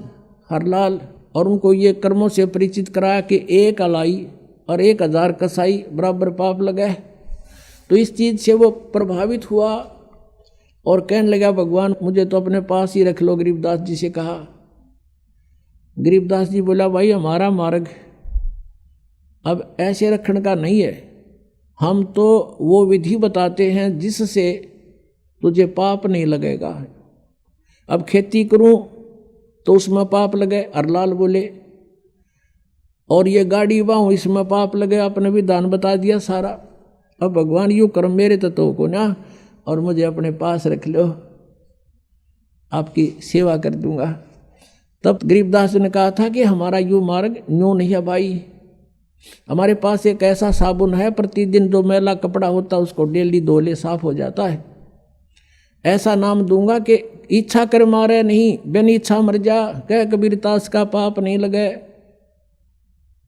हरलाल, और उनको ये कर्मों से परिचित कराया कि 1 अलाई और 1000 कसाई बराबर पाप लगा है। तो इस चीज़ से वो प्रभावित हुआ और कहने लगा भगवान मुझे तो अपने पास ही रख लो। गरीबदास जी से कहा। गरीबदास जी बोला भाई हमारा मार्ग अब ऐसे रखने का नहीं है, हम तो वो विधि बताते हैं जिससे तुझे पाप नहीं लगेगा। अब खेती करूं तो उसमें पाप लगे, हरलाल बोले, और ये गाड़ी बाहूं इसमें पाप लगे, आपने विधान बता दिया सारा। अब भगवान यूँ कर्म मेरे तत्व को ना, और मुझे अपने पास रख लो, आपकी सेवा कर दूंगा। तब गरीबदास ने कहा था कि हमारा यूँ मार्ग यूँ नहीं है भाई, हमारे पास एक ऐसा साबुन है प्रतिदिन जो मैला कपड़ा होता है उसको डेली धो ले, साफ हो जाता है। ऐसा नाम दूंगा कि इच्छा कर मारे नहीं, बिन इच्छा मर जा, कह कबीरदास का पाप नहीं लगे।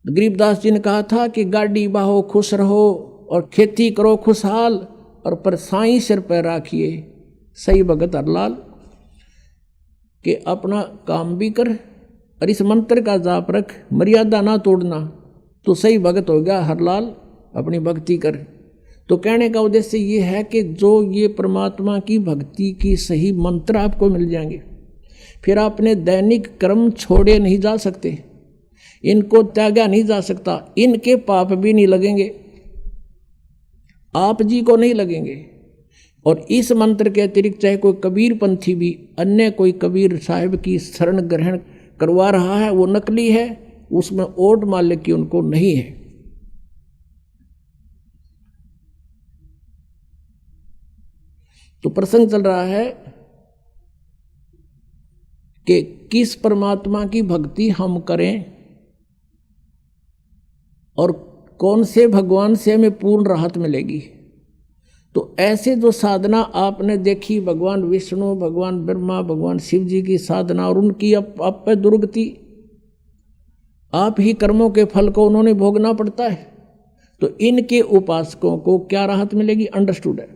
गरीबदास जी ने कहा था कि गाड़ी बाहो खुश रहो और खेती करो खुशहाल, और पर साईं सिर पर राखिए। सही भगत हरलाल कि अपना काम भी कर और इस मंत्र का जाप रख, मर्यादा ना तोड़ना, तो सही भगत हो गया हरलाल, अपनी भक्ति कर। तो कहने का उद्देश्य ये है कि जो ये परमात्मा की भक्ति की सही मंत्र आपको मिल जाएंगे, फिर आपने दैनिक कर्म छोड़े नहीं जा सकते, इनको त्यागा नहीं जा सकता, इनके पाप भी नहीं लगेंगे, आप जी को नहीं लगेंगे। और इस मंत्र के अतिरिक्त चाहे कोई कबीर पंथी भी अन्य कोई कबीर साहिब की शरण ग्रहण करवा रहा है, वो नकली है, उसमें ओट मालिक की उनको नहीं है। तो प्रसंग चल रहा है कि किस परमात्मा की भक्ति हम करें और कौन से भगवान से हमें पूर्ण राहत मिलेगी। तो ऐसे जो साधना आपने देखी, भगवान विष्णु, भगवान ब्रह्मा, भगवान शिव जी की साधना, और उनकी आप पे दुर्गति, आप ही कर्मों के फल को उन्होंने भोगना पड़ता है। तो इनके उपासकों को क्या राहत मिलेगी, अंडरस्टूड है।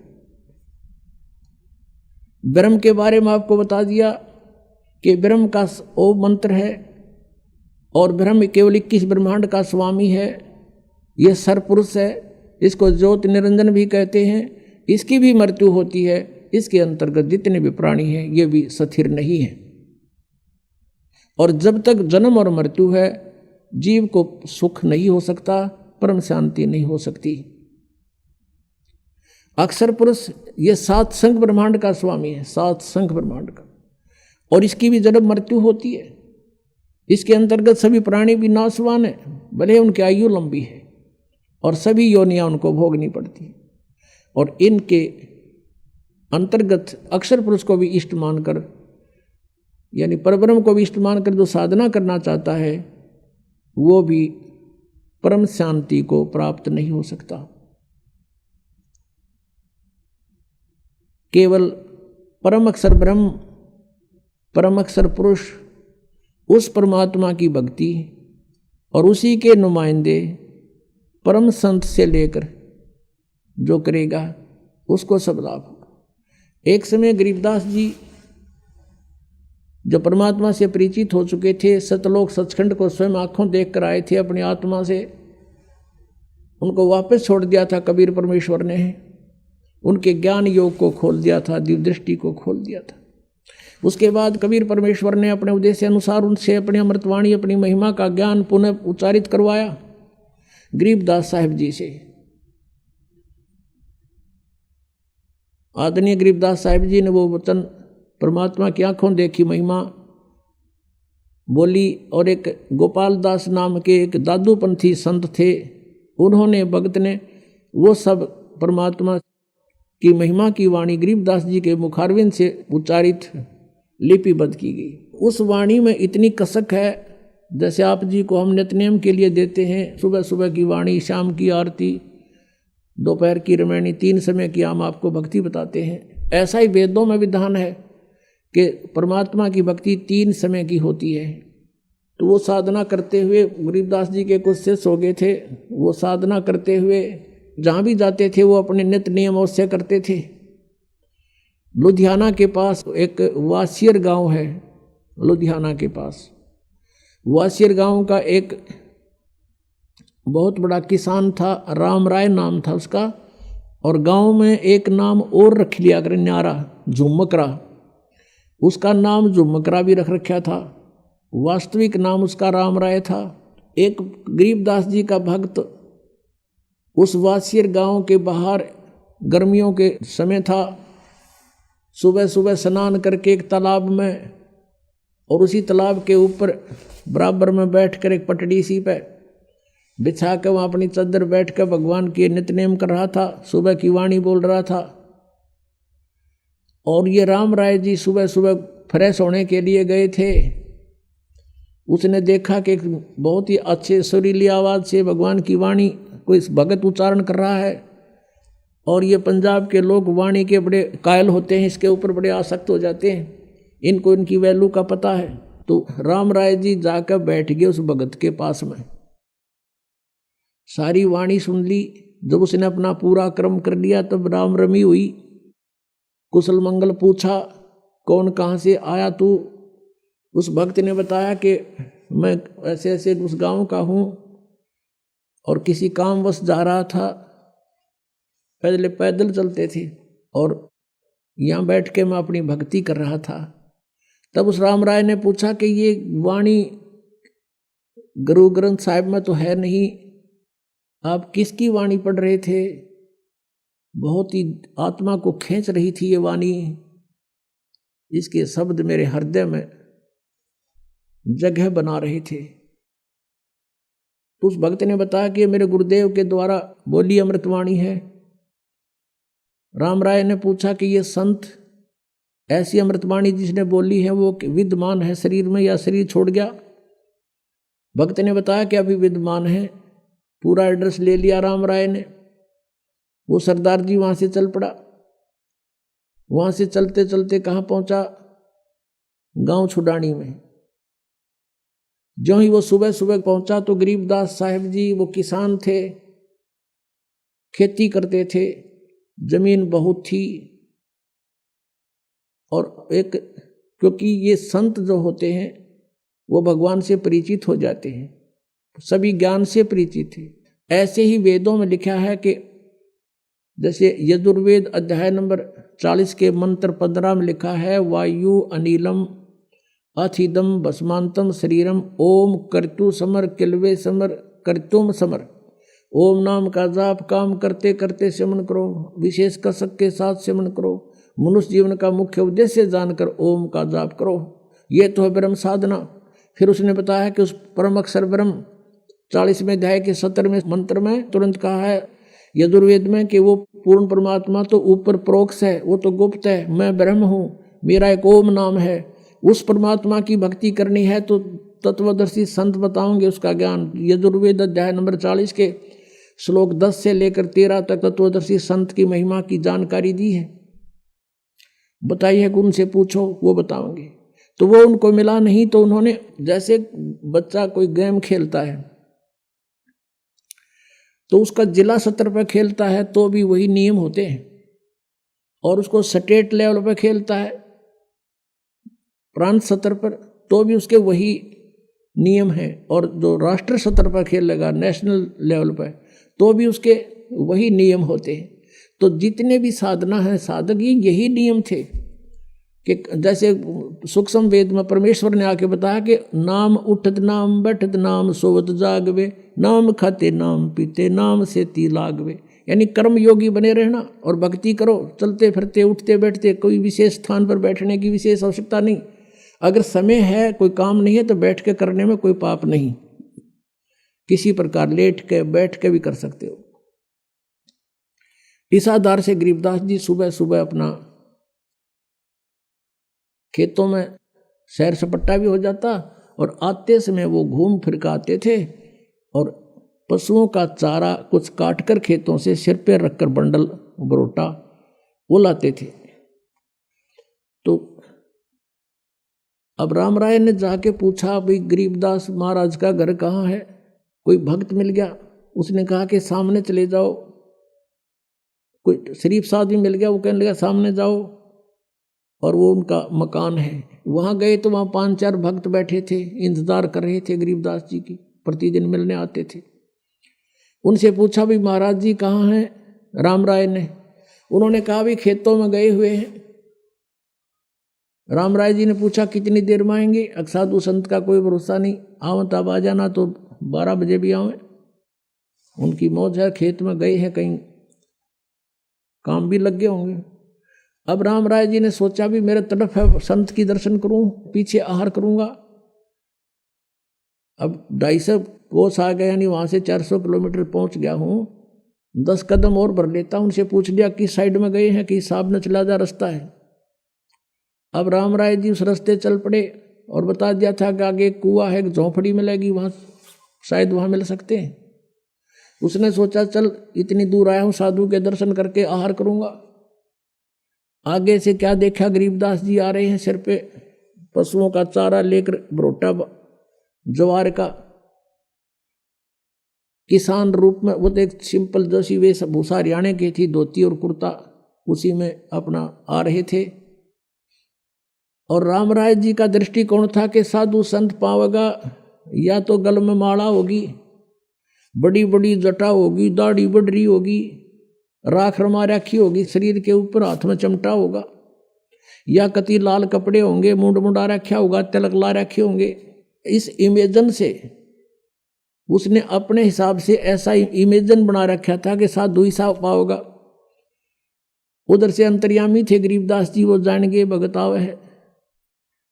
ब्रह्म के बारे में आपको बता दिया कि ब्रह्म का ओ मंत्र है, और ब्रह्म केवल 21 ब्रह्मांड का स्वामी है, यह सरपुरुष है, इसको ज्योति निरंजन भी कहते हैं। इसकी भी मृत्यु होती है, इसके अंतर्गत जितने भी प्राणी हैं ये भी स्थिर नहीं है। और जब तक जन्म और मृत्यु है जीव को सुख नहीं हो सकता, परम शांति नहीं हो सकती। अक्षर पुरुष ये 7 संघ ब्रह्मांड का स्वामी है, 7 संघ ब्रह्मांड का, और इसकी भी जन्म मृत्यु होती है। इसके अंतर्गत सभी प्राणी भी नाशवान है, भले उनकी आयु लंबी है, और सभी योनियां उनको भोगनी पड़ती है। और इनके अंतर्गत अक्षर पुरुष को भी इष्ट मानकर, यानी परब्रह्म को भी इष्ट मानकर जो साधना करना चाहता है वो भी परम शांति को प्राप्त नहीं हो सकता। केवल परम अक्षर ब्रह्म, परम अक्षर पुरुष, उस परमात्मा की भक्ति और उसी के नुमाइंदे परम संत से लेकर जो करेगा उसको सब लाभ होगा। एक समय गरीबदास जी जो परमात्मा से परिचित हो चुके थे, सतलोक सचखंड को स्वयं आंखों देख कर आए थे अपनी आत्मा से, उनको वापस छोड़ दिया था कबीर परमेश्वर ने, उनके ज्ञान योग को खोल दिया था, दिव्य दृष्टि को खोल दिया था। उसके बाद कबीर परमेश्वर ने अपने उद्देश्य अनुसार उनसे अपनी अमृतवाणी, अपनी महिमा का ज्ञान पुनः उच्चारित करवाया गरीबदास साहिब जी से। आदरणीय गरीबदास साहिब जी ने वो वचन परमात्मा की आंखों देखी महिमा बोली, और एक गोपाल दास नाम के एक दादूपंथी संत थे, उन्होंने, भगत ने वो सब परमात्मा की महिमा की वाणी गरीबदास जी के मुखारविंद से उच्चारित लिपिबद्ध की गई। उस वाणी में इतनी कसक है, जैसे आप जी को हम नित्यनेम के लिए देते हैं, सुबह सुबह की वाणी, शाम की आरती, दोपहर की रामायणी, 3 समय की हम आपको भक्ति बताते हैं। ऐसा ही वेदों में विधान है कि परमात्मा की भक्ति 3 समय की होती है। तो वो साधना करते हुए गरीबदास जी के कुछ शिष्य हो गए थे, वो साधना करते हुए जहाँ भी जाते थे वो अपने नित्य नियम अवश्य करते थे। लुधियाना के पास एक वासियर गांव है, लुधियाना के पास वासियर गांव का एक बहुत बड़ा किसान था, राम राय नाम था उसका, और गांव में एक नाम और रख लिया कर न्यारा, झुमकरा। उसका नाम झुमकरा भी रख रखा था, वास्तविक नाम उसका राम राय था। एक गरीबदास जी का भक्त उस वासियर गांव के बाहर गर्मियों के समय था, सुबह सुबह स्नान करके एक तालाब में, और उसी तालाब के ऊपर बराबर में बैठकर एक पटड़ी सी पे बिछा कर वहाँ अपनी चादर बैठ कर भगवान के नित्य नेम कर रहा था, सुबह की वाणी बोल रहा था। और ये राम राय जी सुबह सुबह फ्रेश होने के लिए गए थे। उसने देखा कि एक बहुत ही अच्छे सुरीली आवाज़ से भगवान की वाणी कोई भगत उच्चारण कर रहा है, और ये पंजाब के लोग वाणी के बड़े कायल होते हैं, इसके ऊपर बड़े आसक्त हो जाते हैं, इनको इनकी वैल्यू का पता है। तो राम राय जी जाकर बैठ गए उस भगत के पास में, सारी वाणी सुन ली। जब उसने अपना पूरा कर्म कर लिया तब राम रमी हुई, कुशल मंगल पूछा, कौन कहाँ से आया तू? उस भक्त ने बताया कि मैं ऐसे ऐसे उस गांव का हूँ और किसी कामवश जा रहा था, पहले पैदल चलते थे और यहाँ बैठ के मैं अपनी भक्ति कर रहा था। तब उस राम राय ने पूछा कि ये वाणी गुरु ग्रंथ साहिब में तो है नहीं, आप किसकी वाणी पढ़ रहे थे? बहुत ही आत्मा को खींच रही थी ये वाणी, इसके शब्द मेरे हृदय में जगह बना रहे थे। तो उस भक्त ने बताया कि ये मेरे गुरुदेव के द्वारा बोली अमृतवाणी है। राम राय ने पूछा कि ये संत ऐसी अमृतवाणी जिसने बोली है वो विद्यमान है शरीर में या शरीर छोड़ गया? भक्त ने बताया कि अभी विद्यमान है। पूरा एड्रेस ले लिया राम राय ने। वो सरदार जी वहाँ से चल पड़ा। वहाँ से चलते चलते कहाँ पहुँचा? गांव छुडानी में। जो ही वो सुबह सुबह पहुँचा तो गरीबदास साहिब जी वो किसान थे, खेती करते थे, जमीन बहुत थी, और एक क्योंकि ये संत जो होते हैं वो भगवान से परिचित हो जाते हैं, सभी ज्ञान से परिचित थे। ऐसे ही वेदों में लिखा है कि जैसे यजुर्वेद अध्याय नंबर 40 के मंत्र 15 में लिखा है, वायु अनिलम अथिदम भस्मांतम शरीरम ओम कर्तु समर किलवे समर कर्तुम समर। ओम नाम का जाप काम करते करते सेवन करो, विशेष कसक के साथ सेवन करो, मनुष्य जीवन का मुख्य उद्देश्य जानकर ओम का जाप करो, ये तो है ब्रह्म साधना। फिर उसने बताया कि उस परम अक्षर ब्रह्म 40वें अध्याय के 17वें मंत्र में तुरंत कहा है यजुर्वेद में कि वो पूर्ण परमात्मा तो ऊपर प्रोक्ष है, वो तो गुप्त है, मैं ब्रह्म हूँ, मेरा एक ओम नाम है। उस परमात्मा की भक्ति करनी है तो तत्वदर्शी संत बताओगे उसका ज्ञान। यजुर्वेद अध्याय नंबर 40 के श्लोक 10 से लेकर 13 तक तत्वदर्शी संत की महिमा की जानकारी दी है। बताइए कि उनसे पूछो, वो बताओगे। तो वो उनको मिला नहीं, तो उन्होंने, जैसे बच्चा कोई गेम खेलता है तो उसका जिला स्तर पर खेलता है तो भी वही नियम होते हैं, और उसको स्टेट लेवल पर खेलता है प्रांत स्तर पर तो भी उसके वही नियम हैं, और जो राष्ट्र स्तर पर खेलेगा नेशनल लेवल पर तो भी उसके वही नियम होते हैं। तो जितने भी साधना है साधक यही नियम थे कि जैसे सूक्ष्म वेद में परमेश्वर ने आके बताया कि नाम उठत नाम बैठत नाम सोवत जागवे, नाम खाते नाम पीते नाम से ती लागवे। यानी कर्म योगी बने रहना और भक्ति करो, चलते फिरते उठते बैठते, कोई विशेष स्थान पर बैठने की विशेष आवश्यकता नहीं। अगर समय है, कोई काम नहीं है तो बैठ के करने में कोई पाप नहीं, किसी प्रकार लेट के बैठ के भी कर सकते हो। इस आधार से गरीबदास जी सुबह सुबह अपना खेतों में सैर सपट्टा भी हो जाता, और आते समय वो घूम फिर के आते थे और पशुओं का चारा कुछ काटकर खेतों से सिर पर रखकर बंडल बरोटा वो लाते थे। तो अब राम राय ने जाके पूछा, भाई गरीबदास महाराज का घर कहाँ है? कोई भक्त मिल गया। उसने कहा कि सामने चले जाओ, कोई शरीफ साहब भी मिल गया, वो कहने लगा सामने जाओ, और वो उनका मकान है। वहाँ गए तो वहाँ 5-4 भक्त बैठे थे, इंतजार कर रहे थे गरीबदास जी की, प्रतिदिन मिलने आते थे। उनसे पूछा भी महाराज जी कहाँ हैं राम राय ने? उन्होंने कहा भी खेतों में गए हुए हैं। राम राय जी ने पूछा कितनी देर में आएंगे? साधु संत का कोई भरोसा नहीं, आओ तब आ जाना, तो 12 बजे भी आवे। उनकी मौज है, खेत में गए हैं, कहीं काम भी लग गए होंगे। अब राम राय जी ने सोचा भी मेरे तरफ है, संत की दर्शन करूं, पीछे आहार करूंगा। अब 250 कोस आ गए, यानी वहां से 400 किलोमीटर पहुंच गया हूं। 10 कदम और भर लेता हूं। उनसे पूछ लिया किस साइड में गए हैं, कि साहब ने चला जा रास्ता है। अब राम राय जी उस रास्ते चल पड़े और बता दिया था कि आगे एक कुआं है, एक झोंपड़ी मिलेगी, वहां शायद वहां मिल सकते हैं। उसने सोचा चल इतनी दूर आया हूं, साधु के दर्शन करके आहार करूंगा। आगे से क्या देखा, गरीबदास जी आ रहे हैं, सिर पे पशुओं का चारा लेकर, बरोटा ज्वार का, किसान रूप में। वो तो एक सिंपल जैसी वेशभूषा हरियाणा की थी, धोती और कुर्ता, उसी में अपना आ रहे थे। और राम राय जी का दृष्टिकोण था कि साधु संत पावेगा, या तो गल में माला होगी, बड़ी बड़ी जटा होगी, दाढ़ी बढ़ रही होगी, राख रमा रखी होगी शरीर के ऊपर, हाथ में चमटा होगा, या कति लाल कपड़े होंगे, मुंड मुंडा रखा होगा, तिलक ला रखे होंगे। इस इमेजन से उसने अपने हिसाब से ऐसा इमेजन बना रखा था कि साधु ही साफ पाओगा। उधर से अंतर्यामी थे गरीबदास जी, वो जान गए भगत आवे है।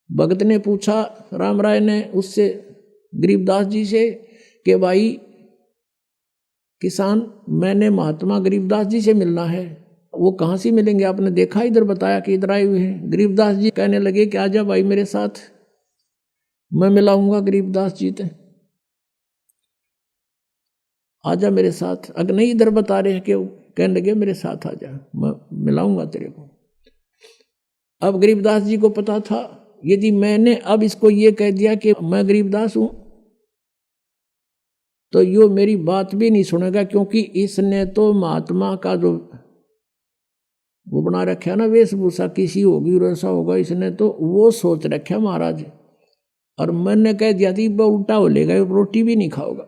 भगत ने पूछा राम राय ने उससे, गरीबदास जी से, कि भाई किसान, मैंने महात्मा गरीबदास जी से मिलना है। वो कहाँ से मिलेंगे, आपने देखा? इधर बताया कि इधर आए हुए हैं। गरीबदास जी कहने लगे कि आजा भाई मेरे साथ, मैं मिलाऊंगा गरीबदास जी से, आजा मेरे साथ। अगर नहीं इधर बता रहे हैं कि, कहने लगे मेरे साथ आजा, मैं मिलाऊंगा तेरे को। अब गरीबदास जी को पता था यदि मैंने अब इसको ये कह दिया कि मैं गरीबदास हूं, तो यो मेरी बात भी नहीं सुनेगा, क्योंकि इसने तो महात्मा का जो वो बना रखा ना वेशभूषा, किसी होगी और ऐसा होगा, इसने तो वो सोच रखा महाराज। और मैंने कह दिया थी वो उल्टा हो लेगा, रोटी भी नहीं खाओगा,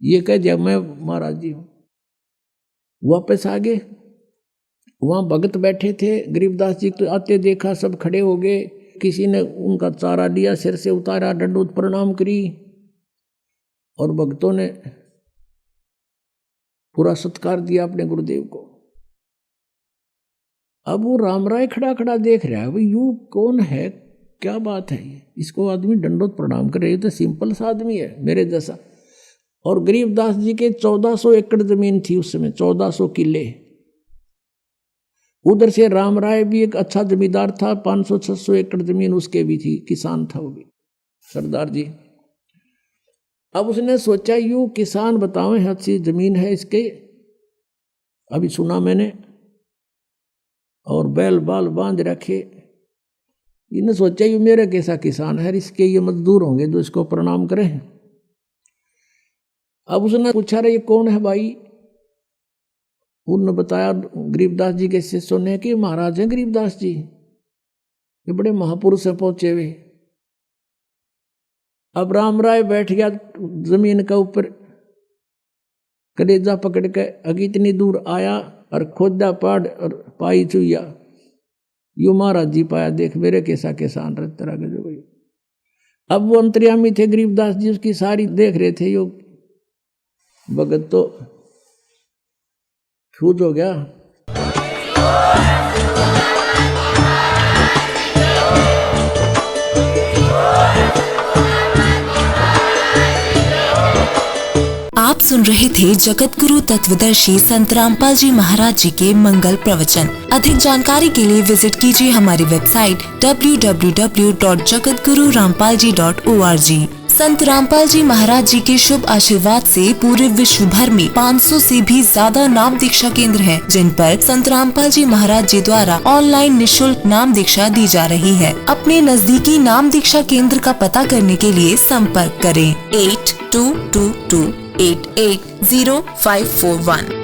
ये कह दिया मैं महाराज जी हूं। वापस आ गए, वहां भगत बैठे थे। गरीबदास जी तो आते देखा, सब खड़े हो गए। किसी ने उनका चारा लिया, सिर से उतारा, दंडोत प्रणाम करी, और भक्तों ने पूरा सत्कार दिया अपने गुरुदेव को। अब वो राम राय खड़ा खड़ा देख रहा है, भाई यूं कौन है, क्या बात है ये, इसको आदमी दंडोत प्रणाम कर रहे, तो सिंपल सा आदमी है मेरे जैसा। और गरीबदास जी के 1400 एकड़ जमीन थी उस समय, 1400 किले। उधर से राम राय भी एक अच्छा जमींदार था, 500-600 एकड़ जमीन उसके भी थी, किसान था वो भी, सरदार जी। अब उसने सोचा यूं किसान बताओ अच्छी जमीन है इसके, अभी सुना मैंने, और बैल बाल बांध रखे। इन्हें सोचा यूं मेरे कैसा किसान है, इसके ये मजदूर होंगे जो इसको प्रणाम करें। अब उसने पूछा रे ये कौन है भाई? उन्होंने बताया गरीबदास जी के शिष्यों ने कि महाराज हैं गरीबदास जी, ये बड़े महापुरुष से पहुंचे हुए। अब राम राय बैठ गया जमीन के ऊपर, कलेजा पकड़ के, अगी इतनी दूर आया और खोदा पाड़ और पाई चुया, यू महाराज जी पाया, देख मेरे कैसा किसान रहता रहा जो भाई। अब वो अंतर्यामी थे गरीबदास जी, उसकी सारी देख रहे थे। यो भगत तो फ्यूज हो गया। आप सुन रहे थे जगत गुरु तत्वदर्शी संत रामपाल जी महाराज जी के मंगल प्रवचन। अधिक जानकारी के लिए विजिट कीजिए हमारी वेबसाइट www.jagatgururampalji.org। संत रामपाल जी महाराज जी के शुभ आशीर्वाद से पूरे विश्व भर में 500 से भी ज्यादा नाम दीक्षा केंद्र हैं, जिन पर संत रामपाल जी महाराज जी द्वारा ऑनलाइन निःशुल्क नाम दीक्षा दी जा रही है। अपने नजदीकी नाम दीक्षा केंद्र का पता करने के लिए संपर्क करें 8222880541।